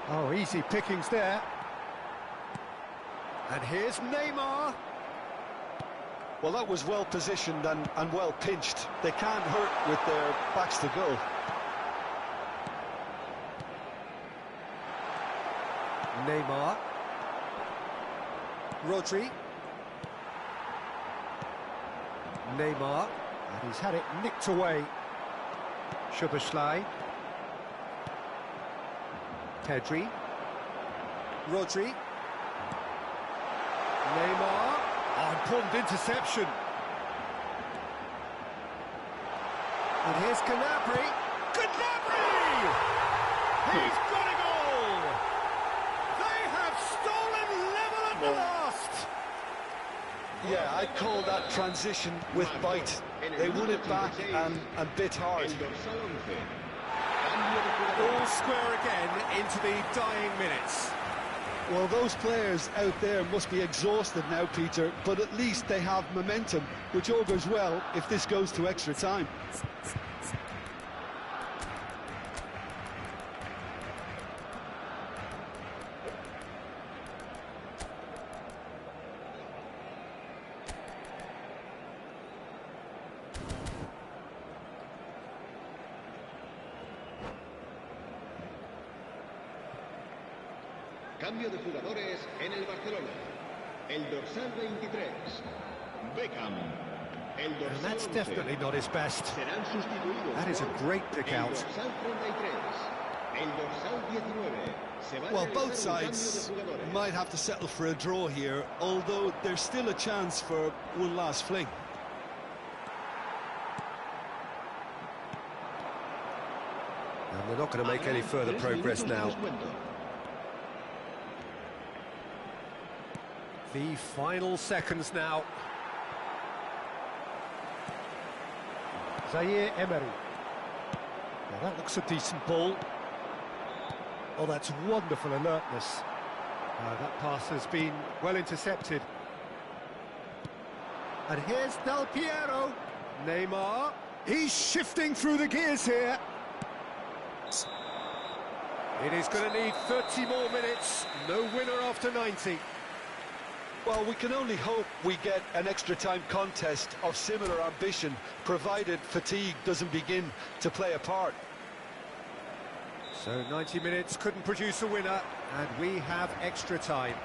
Oh, easy pickings there. And here's Neymar. Well, that was well positioned and well pinched. They can't hurt with their backs to goal. Neymar. Rodri. Neymar. And he's had it nicked away. Szoboszlai. Pedri. Rodri. Neymar. Oh, important interception. And here's Gnabry. Gnabry! He's got a goal! They have stolen level at the last! Yeah, I'd call that transition with bite. They won it back and bit hard. All square again into the dying minutes. Well, those players out there must be exhausted now, Peter, but at least they have momentum, which augurs well if this goes to extra time. Cambio de jugadores en el Barcelona. El dorsal 23. Beckham. El dorsal And that's 11. definitely not his best. Serán sustituidos. That is a great pick El out. dorsal 33. El dorsal 19. Se va a Well, realizar both un sides cambio de jugadores. might have to settle for a draw here, although there's still a chance for one last fling. And they're not going to make any further progress now. The final seconds now. Zaire Emery. Now that looks a decent ball. Oh, that's wonderful alertness. That pass has been well intercepted. And here's Del Piero. Neymar. He's shifting through the gears here. It is going to need 30 more minutes. No winner after 90. Well, we can only hope we get an extra-time contest of similar ambition, provided fatigue doesn't begin to play a part. So 90 minutes couldn't produce a winner, and we have extra time.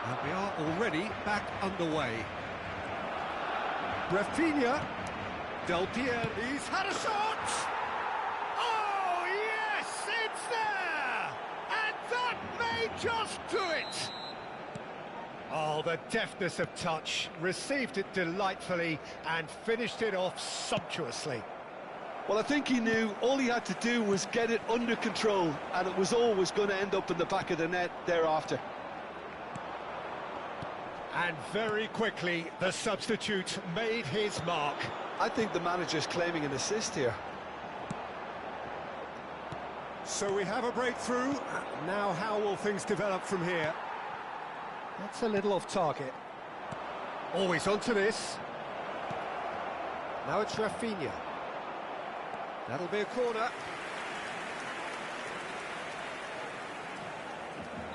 And we are already back underway. Rafinha. Del Piero. He's had a shot! Oh, yes, it's there! And that may just do it! Oh, the deftness of touch, received it delightfully and finished it off sumptuously. Well, I think he knew all he had to do was get it under control, and it was always going to end up in the back of the net thereafter. And very quickly, the substitute made his mark. I think the manager's claiming an assist here. So we have a breakthrough. Now how will things develop from here? That's a little off target. Always onto this. Now it's Rafinha. That'll be a corner.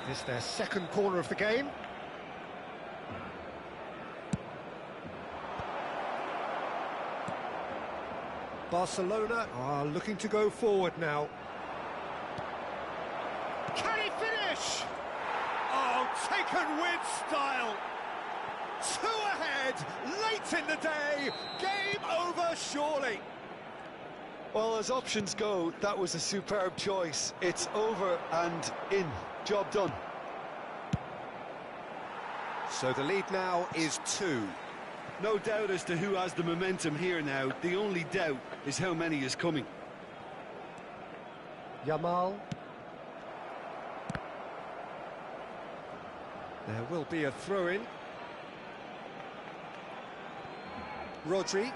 This their second corner of the game. Barcelona are looking to go forward now. Cari finish! Oh, taken with style! 2 ahead, late in the day, game over surely. Well, as options go, that was a superb choice. It's over and in. Job done. So the lead now is 2. No doubt as to who has the momentum here now. The only doubt is how many is coming. Yamal. There will be a throw-in. Rodri.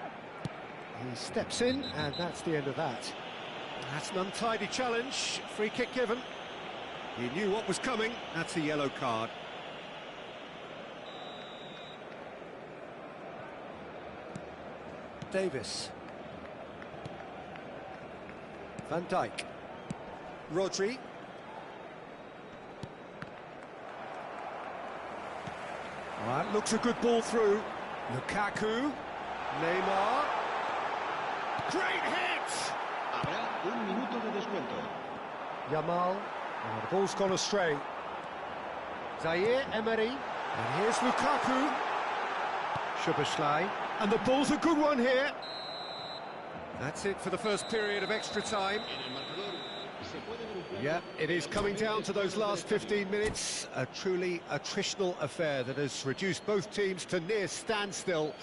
He steps in, and that's the end of that. That's an untidy challenge. Free kick given. He knew what was coming. That's a yellow card. Davis. Van Dijk. Rodri. Well, that looks a good ball through. Lukaku. Neymar. Great hit! Habrá 1 minuto de descuento. Yamal. Oh, the ball's gone astray. Zaire Emery. And here's Lukaku. Szoboszlai. And the ball's a good one here. That's it for the first period of extra time. Yeah, it is coming down to those last 15 minutes. A truly attritional affair that has reduced both teams to near standstill.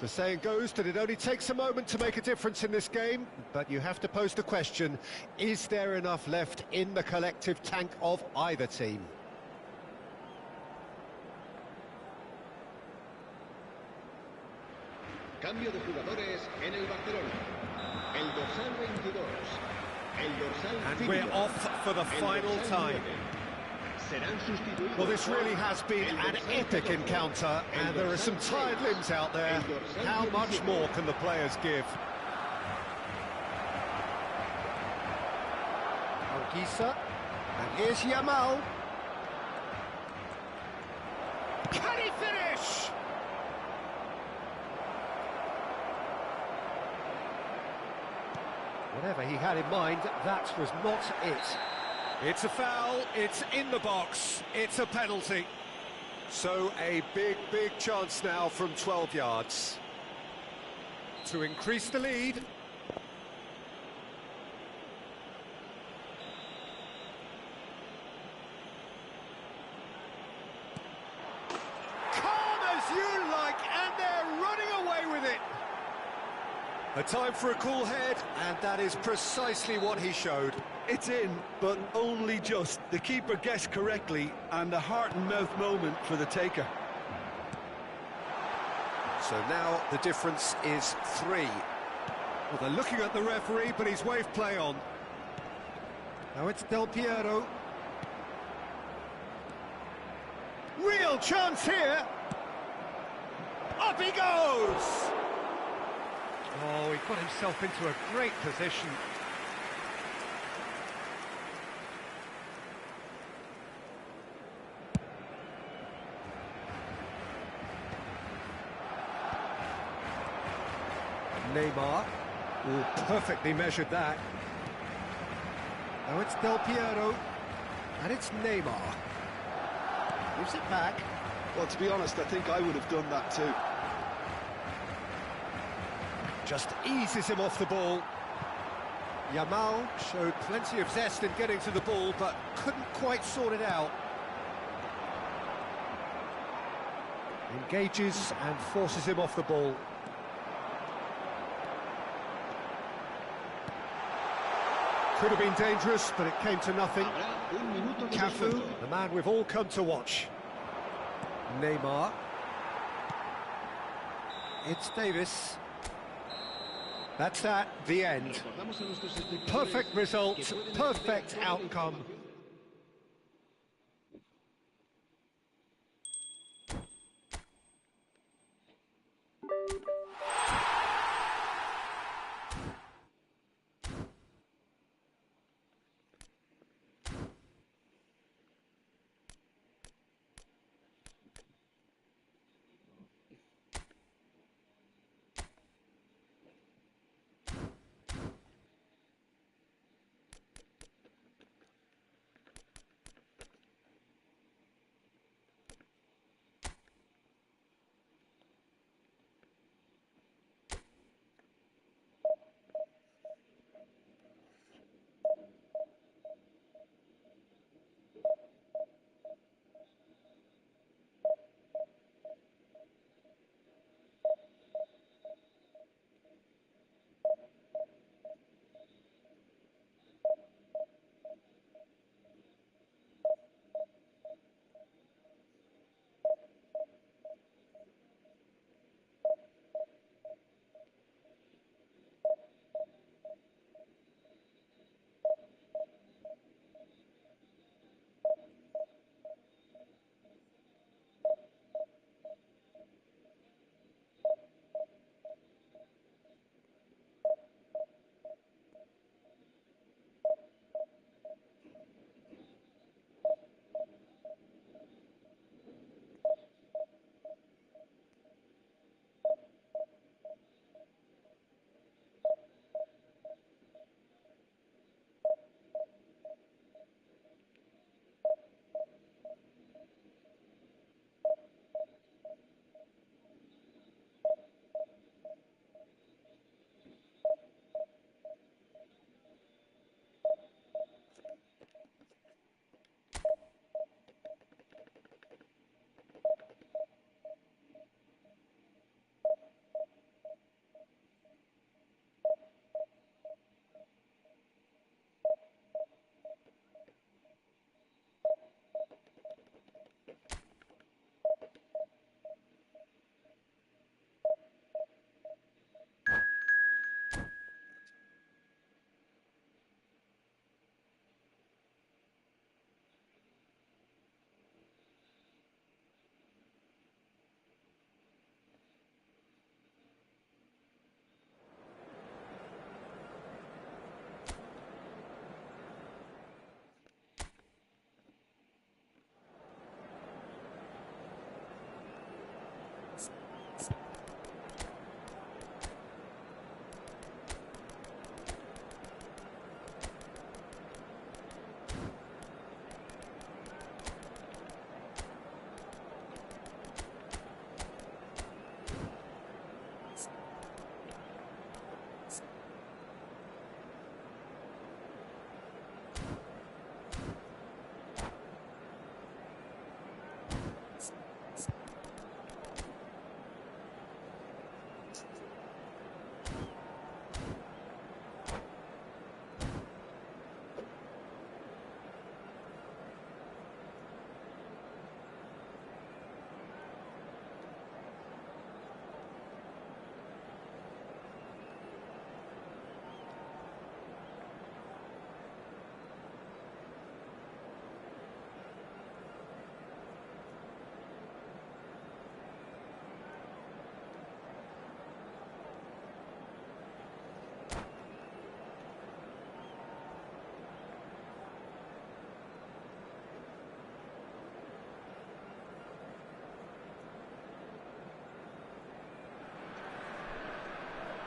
The saying goes that it only takes a moment to make a difference in this game, but you have to pose the question, is there enough left in the collective tank of either team? Cambio de jugadores en el Barcelona. El dorsal 22. El dorsal And 5. we're off for the final time. Serán sustituidos. Well, this really has been an epic encounter, and there are some tired limbs out there. How much more can the players give? Alguisa, and here's Yamal. Can he finish? Whatever he had in mind, that was not it. It's a foul, it's in the box, it's a penalty. So a big, big chance now from 12 yards to increase the lead. Calm as you like, and they're running away with it. A time for a cool head, and that is precisely what he showed. It's in, but only just. The keeper guessed correctly, and a heart-and-mouth moment for the taker. So now the difference is 3. Well, they're looking at the referee, but he's waved play on. Now it's Del Piero. Real chance here. Up he goes! Oh, he got himself into a great position. Neymar. Ooh, perfectly measured that. Now it's Del Piero. And it's Neymar. Gives it back. Well, to be honest, I think I would have done that too. Just eases him off the ball. Yamal showed plenty of zest in getting to the ball, but couldn't quite sort it out. Engages and forces him off the ball. Could have been dangerous, but it came to nothing. Habrá 1 minuto de Cafu, descuento. the man we've all come to watch. Neymar. It's Davis. That's that, the end. Perfect result, perfect outcome.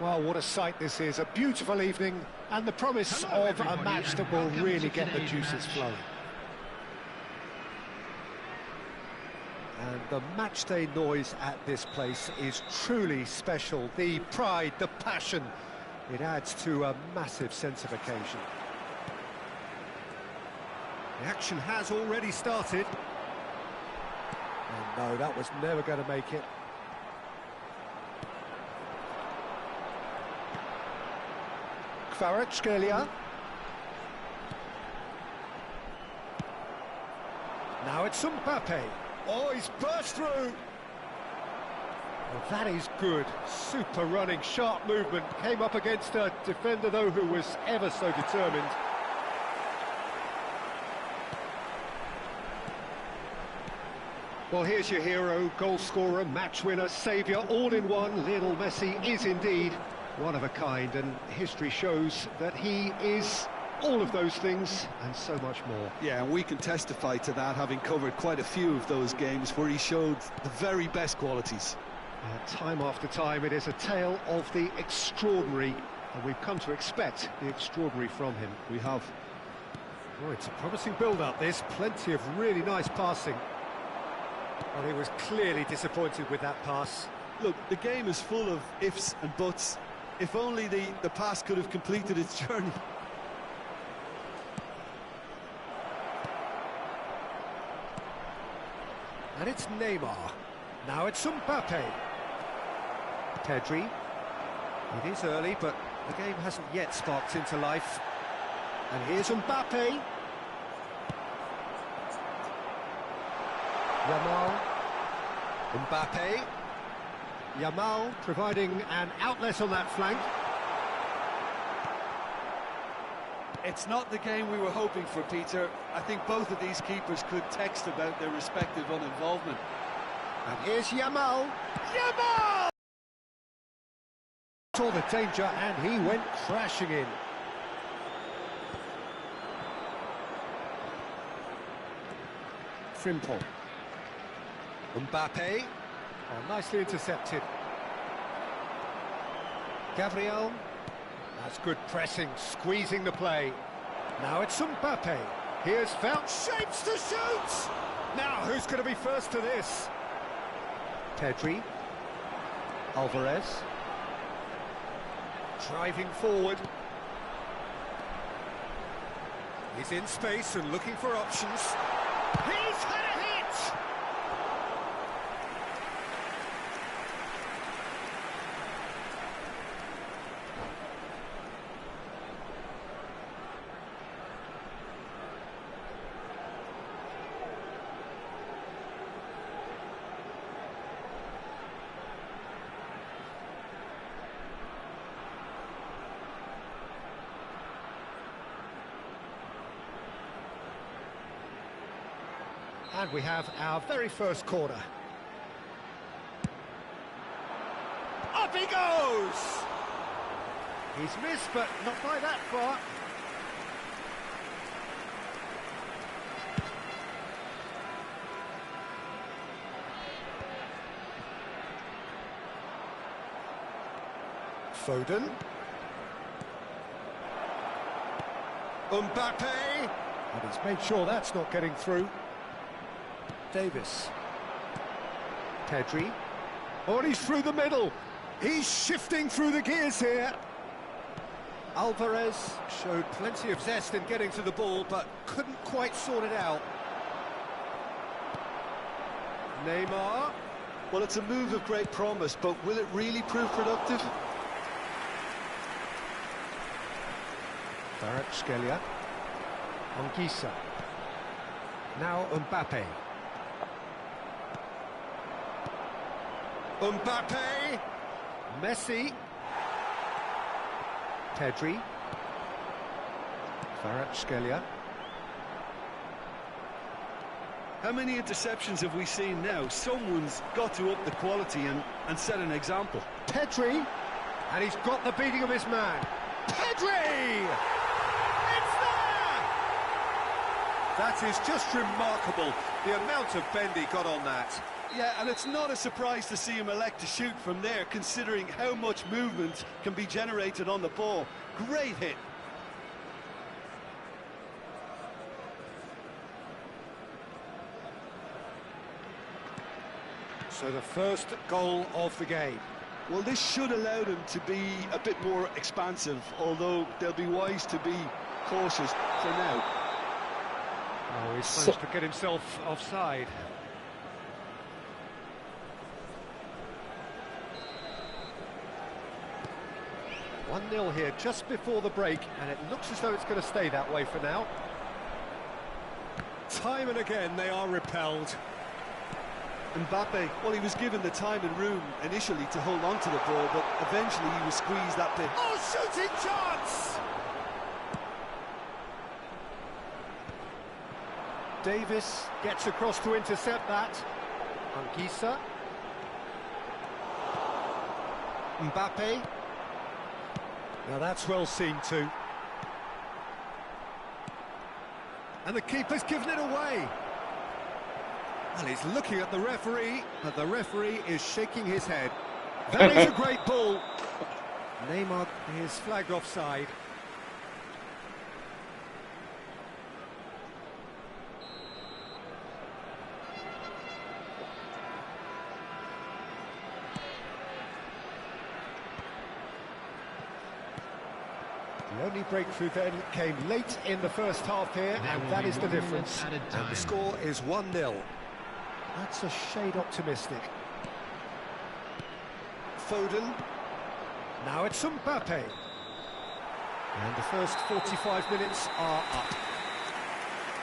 Well, what a sight this is, a beautiful evening, and the promise of a match that will really get the juices flowing. And the matchday noise at this place is truly special. The pride, the passion, it adds to a massive sense of occasion. The action has already started. And no, that was never going to make it. Kvaratskhelia. Now it's Mbappe. Oh, he's burst through. Well, that is good. Super running, sharp movement. Came up against a defender, though, who was ever so determined. Well, here's your hero, goal scorer, match winner, saviour, all in one. Lionel Messi is indeed one of a kind, and history shows that he is all of those things and so much more. Yeah, and we can testify to that, having covered quite a few of those games where he showed the very best qualities. Time after time, it is a tale of the extraordinary, and we've come to expect the extraordinary from him. We have. Oh, it's a promising build-up, this. Plenty of really nice passing. Well, he was clearly disappointed with that pass. Look, the game is full of ifs and buts. If only the pass could have completed its journey. And it's Neymar. Now it's Mbappe. Pedri. It is early, but the game hasn't yet sparked into life. And here's Mbappe. Yamal. Mbappe. Yamal providing an outlet on that flank. It's not the game we were hoping for, Peter. I think both of these keepers could text about their respective uninvolvement. And here's Yamal. Yamal! Saw the danger and he went crashing in. Frimpong. Mbappe. Oh, nicely intercepted. Gabriel. That's good pressing, squeezing the play. Now it's Mbappe. Here's found shapes to shoot! Now, who's going to be first to this? Pedri. Alvarez. Driving forward. He's in space and looking for options. He's had a hit! And we have our very first corner. Up he goes! He's missed, but not by that far. Foden. Mbappe! And he's made sure that's not getting through. Davis. Pedri. Oh, and he's through the middle. He's shifting through the gears here. Alvarez showed plenty of zest in getting to the ball, but couldn't quite sort it out. Neymar. Well, it's a move of great promise, but will it really prove productive? Kvaratskhelia. Anguissa. Now Mbappe. Mbappe, Messi, Pedri, Kvaratskhelia. How many interceptions have we seen now? Someone's got to up the quality and set an example. Pedri, and he's got the beating of his man. Pedri! It's there! That is just remarkable, the amount of bend he got on that. Yeah, and it's not a surprise to see him elect to shoot from there, considering how much movement can be generated on the ball. Great hit. So the first goal of the game. Well, this should allow them to be a bit more expansive, although they'll be wise to be cautious for now. Oh, he's managed to get himself offside. One 0 here just before the break, and it looks as though it's going to stay that way for now. Time and again they are repelled. Mbappe, well, he was given the time and room initially to hold on to the ball, but eventually he was squeezed that bit. Oh, shooting chance! Davis gets across to intercept that. Anguissa. Mbappe. Now that's well seen too. And the keeper's given it away. Well, he's looking at the referee, but the referee is shaking his head. That is a great ball. Neymar is flagged offside. The only breakthrough then came late in the first half here, and that is the difference. And the score is 1-0. That's a shade optimistic. Foden. Now it's Mbappe. And the first 45 minutes are up.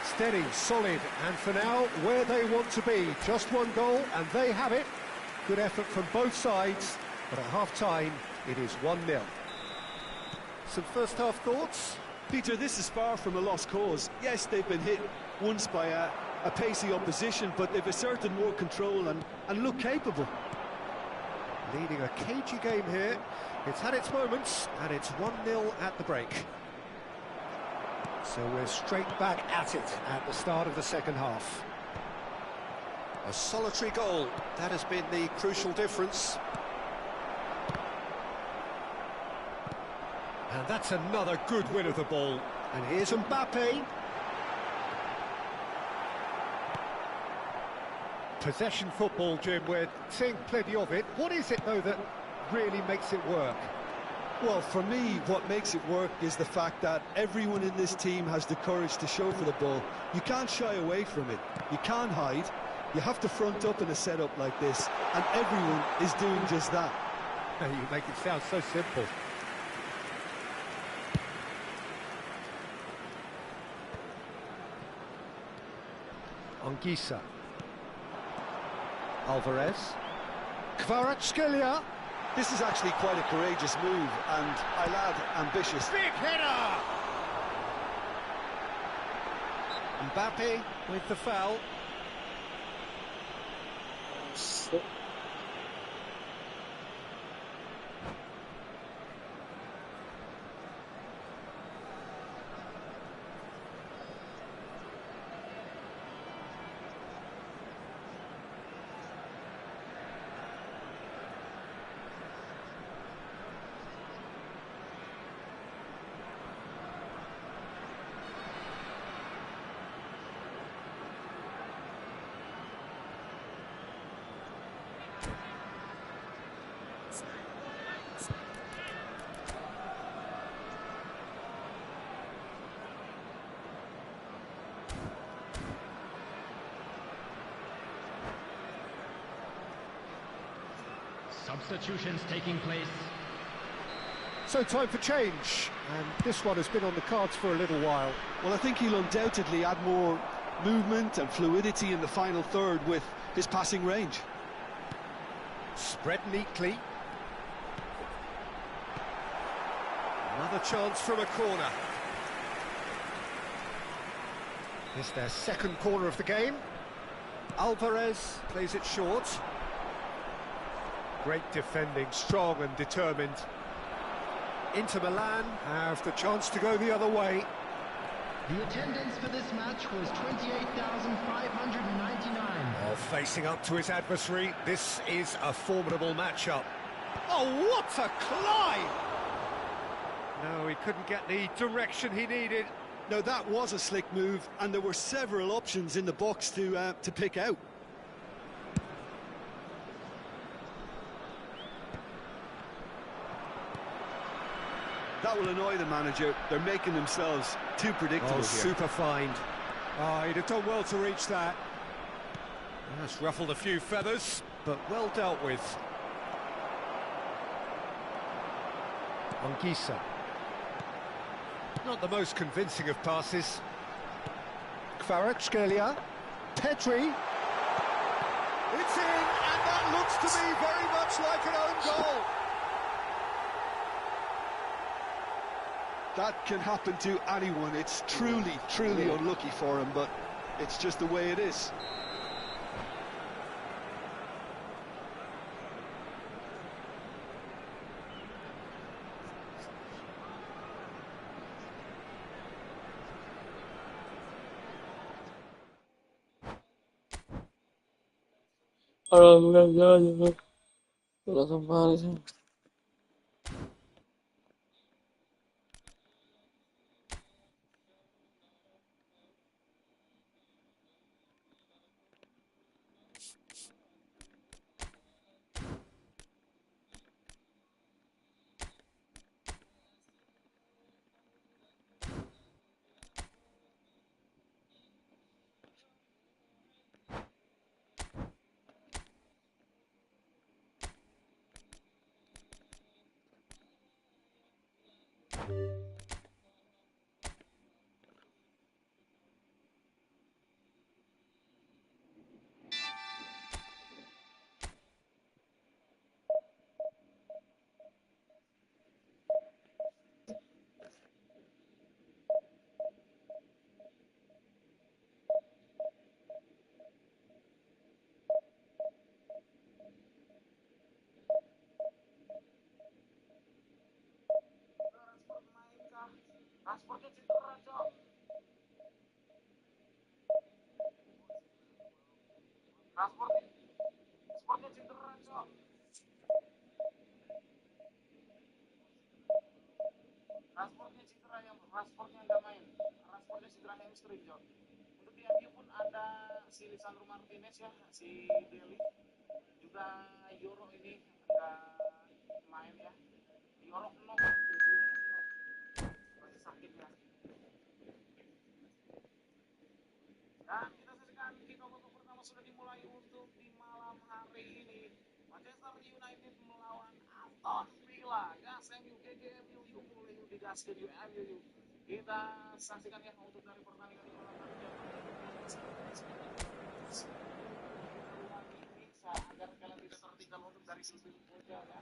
Steady, solid, and for now, where they want to be. Just one goal, and they have it. Good effort from both sides, but at half-time, it is 1-0. Some first-half thoughts? Peter, this is far from a lost cause. Yes, they've been hit once by a pacey opposition, but they've asserted more control and look capable. Leading a cagey game here. It's had its moments, and it's 1-0 at the break. So we're straight back at it at the start of the second half. A solitary goal, that has been the crucial difference. And that's another good win of the ball. And here's Mbappe. Possession football, Jim, we're seeing plenty of it. What is it, though, that really makes it work? Well, for me, what makes it work is the fact that everyone in this team has the courage to show for the ball. You can't shy away from it. You can't hide. You have to front up in a setup like this, and everyone is doing just that. You make it sound so simple. Anguissa. Alvarez. Kvaratskhelia. This is actually quite a courageous move, and I'll add, ambitious. Big header! Mbappe with the foul. Substitutions taking place. So time for change, and this one has been on the cards for a little while. Well, I think he'll undoubtedly add more movement and fluidity in the final third with his passing range. Spread neatly. Another chance from a corner. It's their second corner of the game. Alvarez plays it short. Great defending, strong and determined. Inter Milan have the chance to go the other way. The attendance for this match was 28,599. While facing up to his adversary, this is a formidable matchup. Oh, what a climb! No, he couldn't get the direction he needed. No, that was a slick move, and there were several options in the box to pick out. That will annoy the manager. They're making themselves too predictable here. Super find. Oh, he'd have done well to reach that. That's ruffled a few feathers, but well dealt with. Anguissa. Not the most convincing of passes. Kvaratskhelia. Pedri. It's in, and that looks to me very much like an own goal. That can happen to anyone. It's truly, truly unlucky for him, but it's just the way it is. Langsung balik sih. Transportnya cedera, Cok. Transportnya cedera, Cok. Transportnya nggak main. Transportnya cedera hamstring, Cok. Untuk di MU pun ada si Lisandro Martinez ya, si Deli. Juga Euro ini nggak main ya. Euro knock, masih sakit ya. Dan kita saksikan kick off babak pertama sudah dimulai untuk di malam hari ini. Manchester United melawan Aston Villa. Gas MU, GGMU, mulai digas ke MU. Kita saksikan ya untuk dari pertandingan di malam hari ini. Bisa agar kalian tidak tertinggal untuk dari sisi puja ya.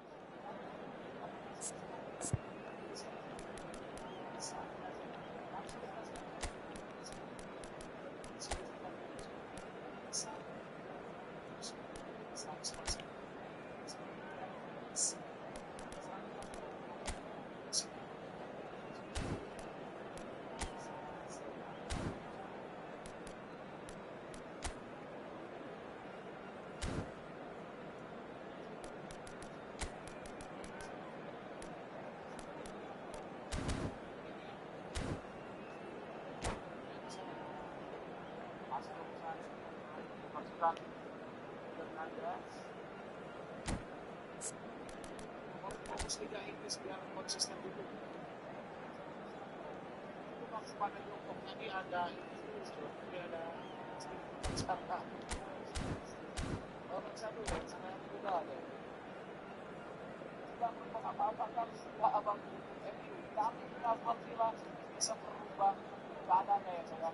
Fokus Liga Inggris biar konsisten dulu. Itu waktu pada Jokok tadi ada cara orang satu ya, sana yang juga ada. Tidak berbuat apa-apa kan sudah abang MU. Kami Aston Villa bisa merubah keadaannya ya saya.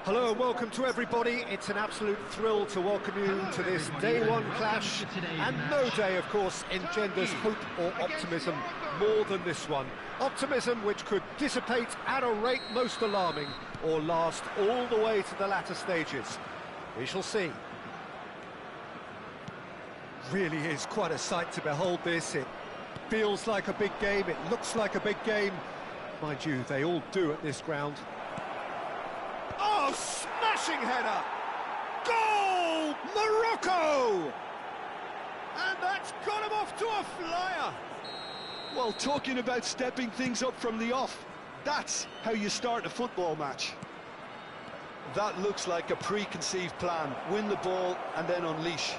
Hello and welcome to everybody. It's an absolute thrill to welcome you to this day one clash, and no day, of course, engenders hope or optimism more than this one. Optimism which could dissipate at a rate most alarming or last all the way to the latter stages. We shall see. Really is quite a sight to behold this. It feels like a big game, it looks like a big game. Mind you, they all do at this ground. Oh, smashing header! Goal! Morocco! And that's got him off to a flyer. Well, talking about stepping things up from the off, that's how you start a football match. That looks like a preconceived plan. Win the ball and then unleash.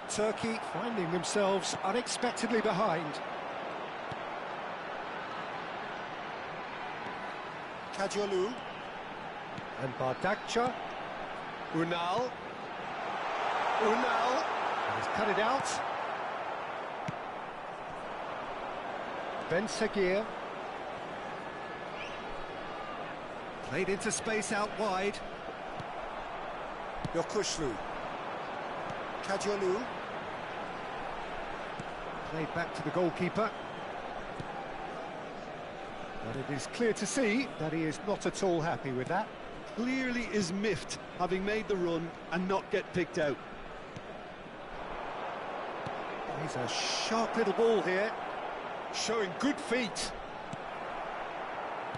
Turkey finding themselves unexpectedly behind. Kajolu and Bardakcha. Unal has cut it out. Ben Seguir. Played into space out wide. Yokushlu. Kajolu. Played back to the goalkeeper. But it is clear to see that he is not at all happy with that. Clearly is miffed, having made the run and not get picked out. He's a sharp little ball here, showing good feet.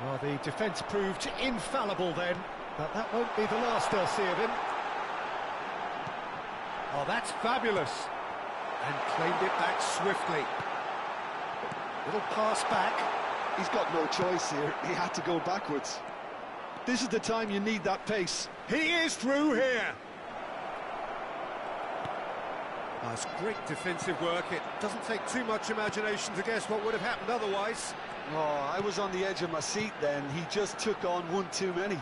Well, the defence proved infallible then, but that won't be the last they'll see of him. Oh, that's fabulous. And claimed it back swiftly. Little pass back. He's got no choice here. He had to go backwards. This is the time you need that pace. He is through here. That's great defensive work. It doesn't take too much imagination to guess what would have happened otherwise. Oh, I was on the edge of my seat then. He just took on one too many.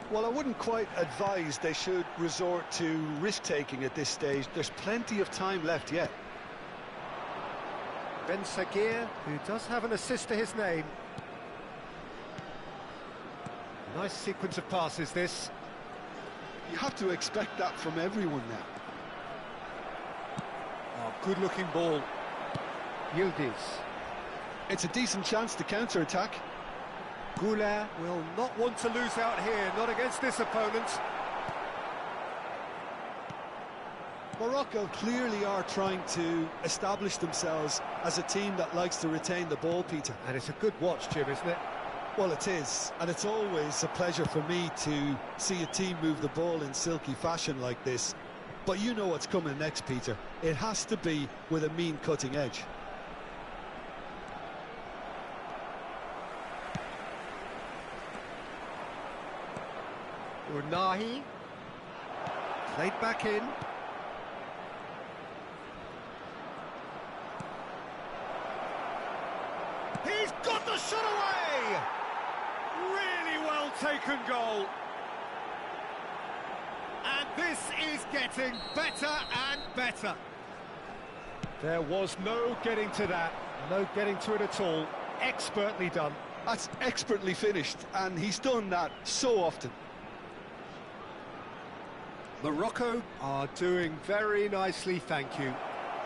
Well, I wouldn't quite advise they should resort to risk-taking at this stage. There's plenty of time left yet. Ben Sagir, who does have an assist to his name. Nice sequence of passes, this. You have to expect that from everyone now. Oh, good-looking ball. Yildiz. It's a decent chance to counter-attack. Goulart will not want to lose out here, not against this opponent. Morocco clearly are trying to establish themselves as a team that likes to retain the ball, Peter. And it's a good watch, Jim, isn't it? Well, it is, and it's always a pleasure for me to see a team move the ball in silky fashion like this. But you know what's coming next, Peter. It has to be with a mean cutting edge. Unahi. Played back in. He's got the shot away! Really well taken goal. And this is getting better and better. There was no getting to that, no getting to it at all. Expertly done. That's expertly finished, and he's done that so often. Morocco are doing very nicely, thank you.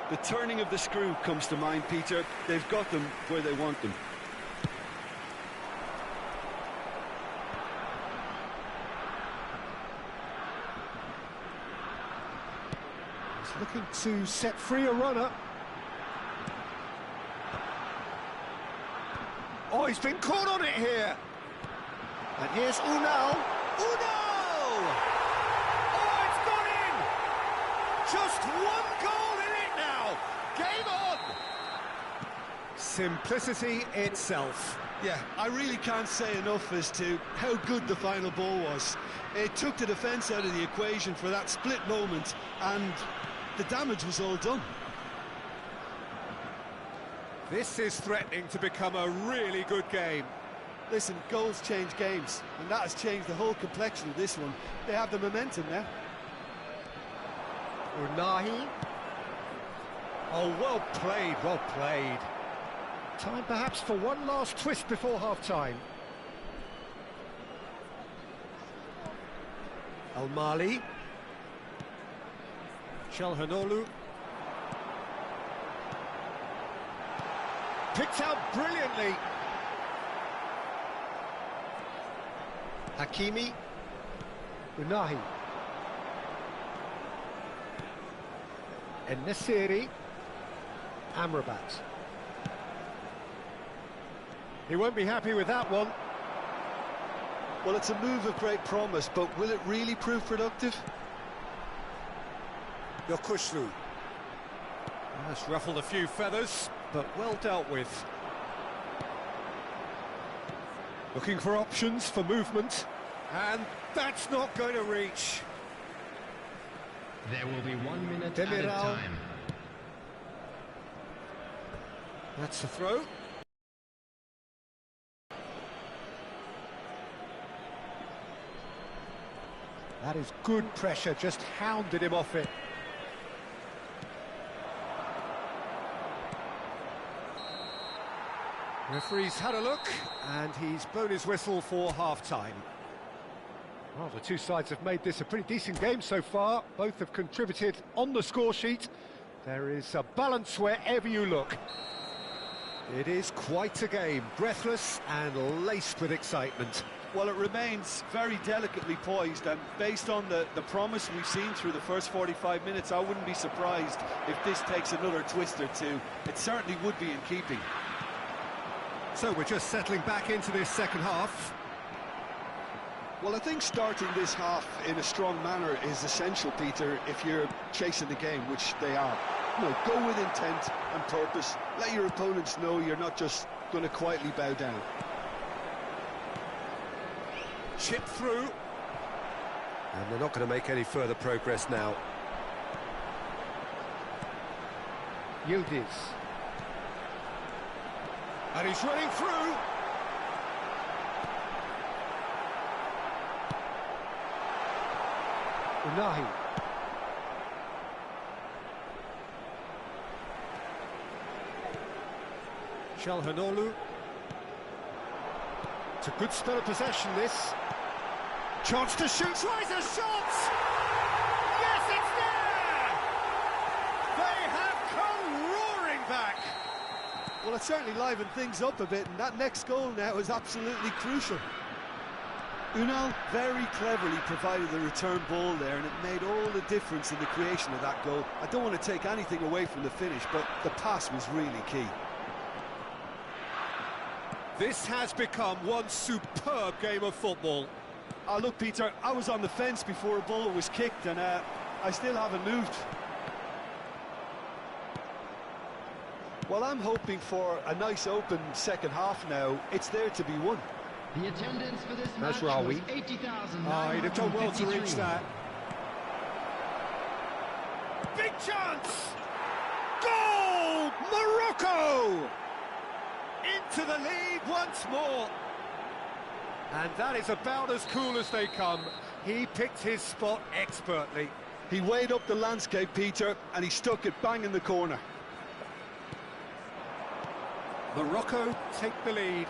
The turning of the screw comes to mind, Peter. They've got them where they want them. He's looking to set free a runner. Oh, he's been caught on it here. And here's Unal. Unal! Oh, it's gone in! Just one goal in it now. Game on! Simplicity itself. Yeah, I really can't say enough as to how good the final ball was. It took the defence out of the equation for that split moment, and the damage was all done. This is threatening to become a really good game. Listen, goals change games, and that has changed the whole complexion of this one. They have the momentum now. Unahi. Oh, well played, well played. Time perhaps for one last twist before half-time. Al-Mali. Çalhanoğlu. Picked out brilliantly. Hakimi. Unahi. En-Nesyri. Amrabat. He won't be happy with that one. Well, it's a move of great promise, but will it really prove productive? Yokushlu. That's ruffled a few feathers, but well dealt with. Looking for options for movement, and that's not going to reach. There will be 1 minute Demiral. added time. That's the throw. That is good pressure, just hounded him off it. Referee's had a look, and he's blown his whistle for half-time. Well, the two sides have made this a pretty decent game so far. Both have contributed on the score sheet. There is a balance wherever you look. It is quite a game, breathless and laced with excitement. Well, it remains very delicately poised, and based on the promise we've seen through the first 45 minutes, I wouldn't be surprised if this takes another twist or two. It certainly would be in keeping. So we're just settling back into this second half. Well, I think starting this half in a strong manner is essential, Peter, if you're chasing the game, which they are. You know, go with intent and purpose. Let your opponents know you're not just going to quietly bow down. Chip through. And they're not going to make any further progress now. Yildiz. And he's running through. Unahi. Çalhanoğlu. It's a good spell of possession, this. Chance to shoot. Tries a shot! Yes, it's there! They have come roaring back. Well, it certainly livened things up a bit, and that next goal now is absolutely crucial. Unal very cleverly provided the return ball there, and it made all the difference in the creation of that goal. I don't want to take anything away from the finish, but the pass was really key. This has become one superb game of football. Look, Peter, I was on the fence before a ball was kicked, and I still haven't moved. Well, I'm hoping for a nice open second half now. It's there to be won. The attendance for this match That's was 80,000. He'd have done well to reach that. Big chance! Goal! Morocco! Into the lead once more. And that is about as cool as they come. He picked his spot expertly. He weighed up the landscape, Peter, and he stuck it bang in the corner. Morocco take the lead.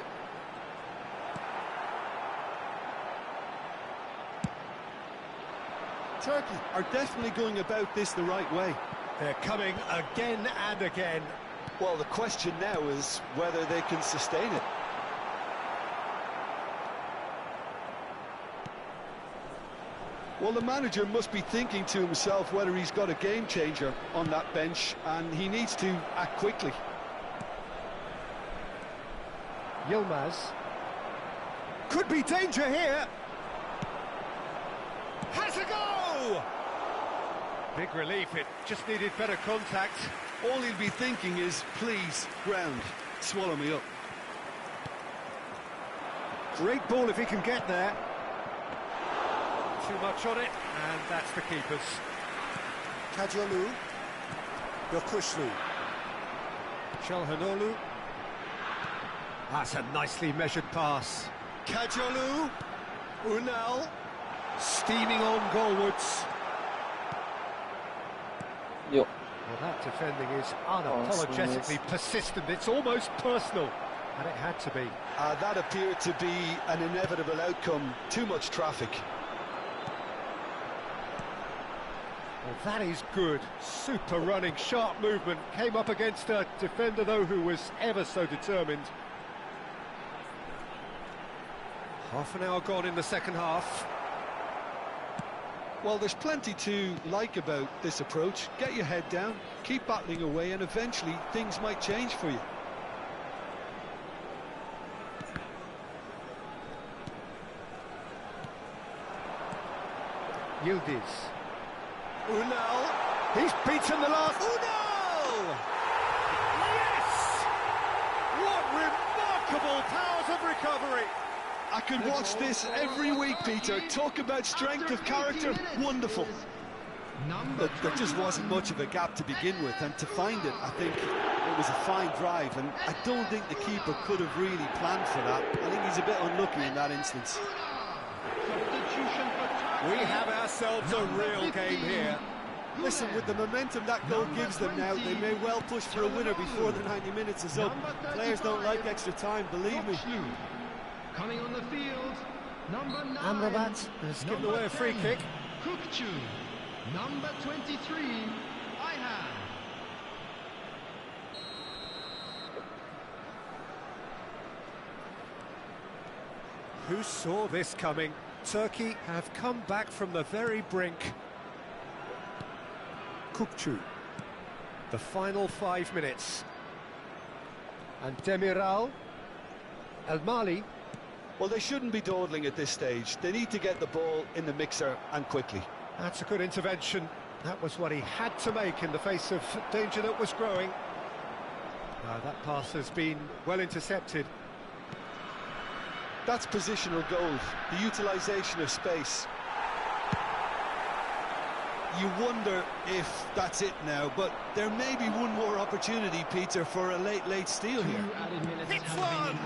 Turkey are definitely going about this the right way. They're coming again and again. Well, the question now is whether they can sustain it. Well, the manager must be thinking to himself whether he's got a game changer on that bench, and he needs to act quickly. Yilmaz. Could be danger here. Has a go! Big relief, it just needed better contact. All he'll be thinking is, please, ground, swallow me up. Great ball if he can get there. Too much on it, and that's the keeper's. Kadiolu. Yokushlu. Çalhanoğlu. That's a nicely measured pass. Kadiolu. Unal. Steaming on goalwards. Yuk. Well, that defending is unapologetically persistent. It's almost personal, and it had to be. That appeared to be an inevitable outcome. Too much traffic. Well, that is good. Super running, sharp movement. Came up against a defender, though, who was ever so determined. Half an hour gone in the second half. Well, there's plenty to like about this approach. Get your head down, keep battling away, and eventually things might change for you. Yildiz. Unal. He's beaten the last. Unal! Yes! What remarkable powers of recovery! I could watch this every week, Peter. Talk about strength of character. Wonderful. Look, there just wasn't much of a gap to begin with, and to find it, I think it was a fine drive, and I don't think the keeper could have really planned for that. I think he's a bit unlucky in that instance. We have ourselves a real game here. Listen, with the momentum that goal gives them now, they may well push for a winner before the 90 minutes is up. Players don't like extra time, believe me. Coming on the field, number 9. Amrabat has given away a free kick. Kukcu. Number 23, Ihan. Who saw this coming? Turkey have come back from the very brink. Kukcu. The final 5 minutes. And Demiral. El Mali. Well, they shouldn't be dawdling at this stage. They need to get the ball in the mixer and quickly. That's a good intervention. That was what he had to make in the face of danger that was growing. That pass has been well intercepted. That's positional gold, the utilisation of space. You wonder if that's it now, but there may be one more opportunity, Peter, for a late steal here. Hits one!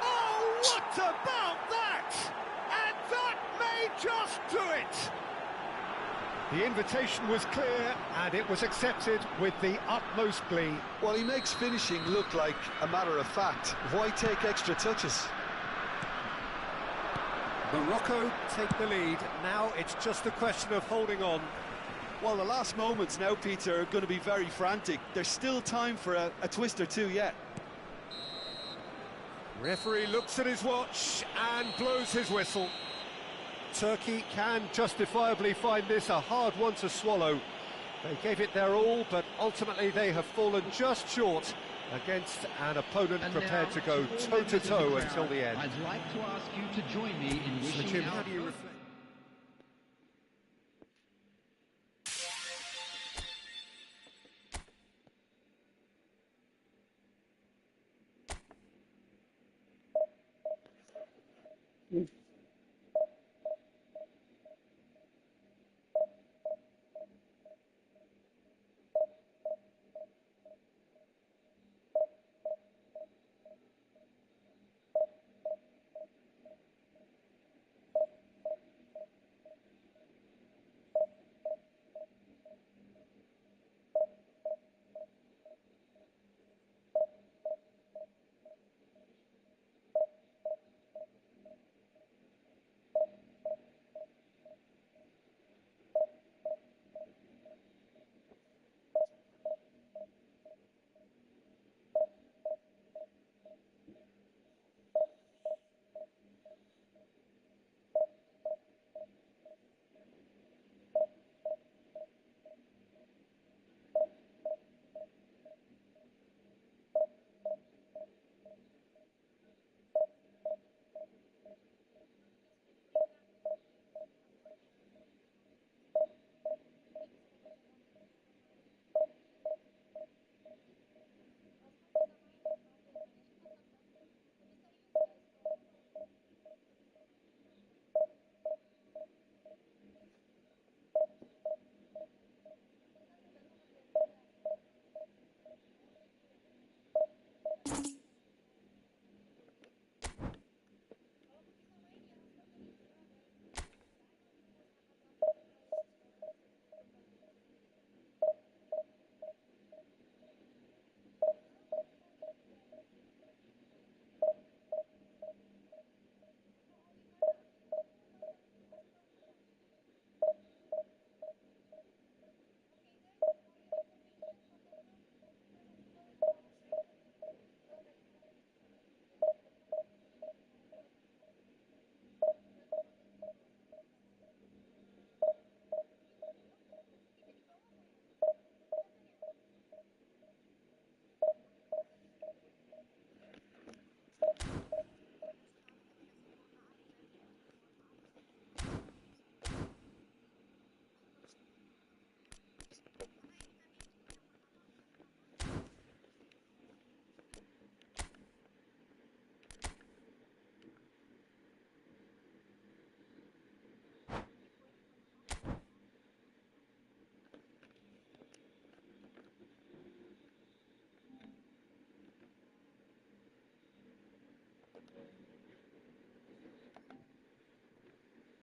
Oh, what about that? And that may just do it! The invitation was clear, and it was accepted with the utmost glee. Well, he makes finishing look like a matter of fact. Why take extra touches? Morocco take the lead. Now it's just a question of holding on. Well, the last moments now, Peter, are going to be very frantic. There's still time for a twist or two yet. Referee looks at his watch and blows his whistle. Turkey can justifiably find this a hard one to swallow. They gave it their all, but ultimately they have fallen just short against an opponent prepared to go toe-to-toe until the end. I'd like to ask you to join me in So, wishing Jim, out... how do you reflect?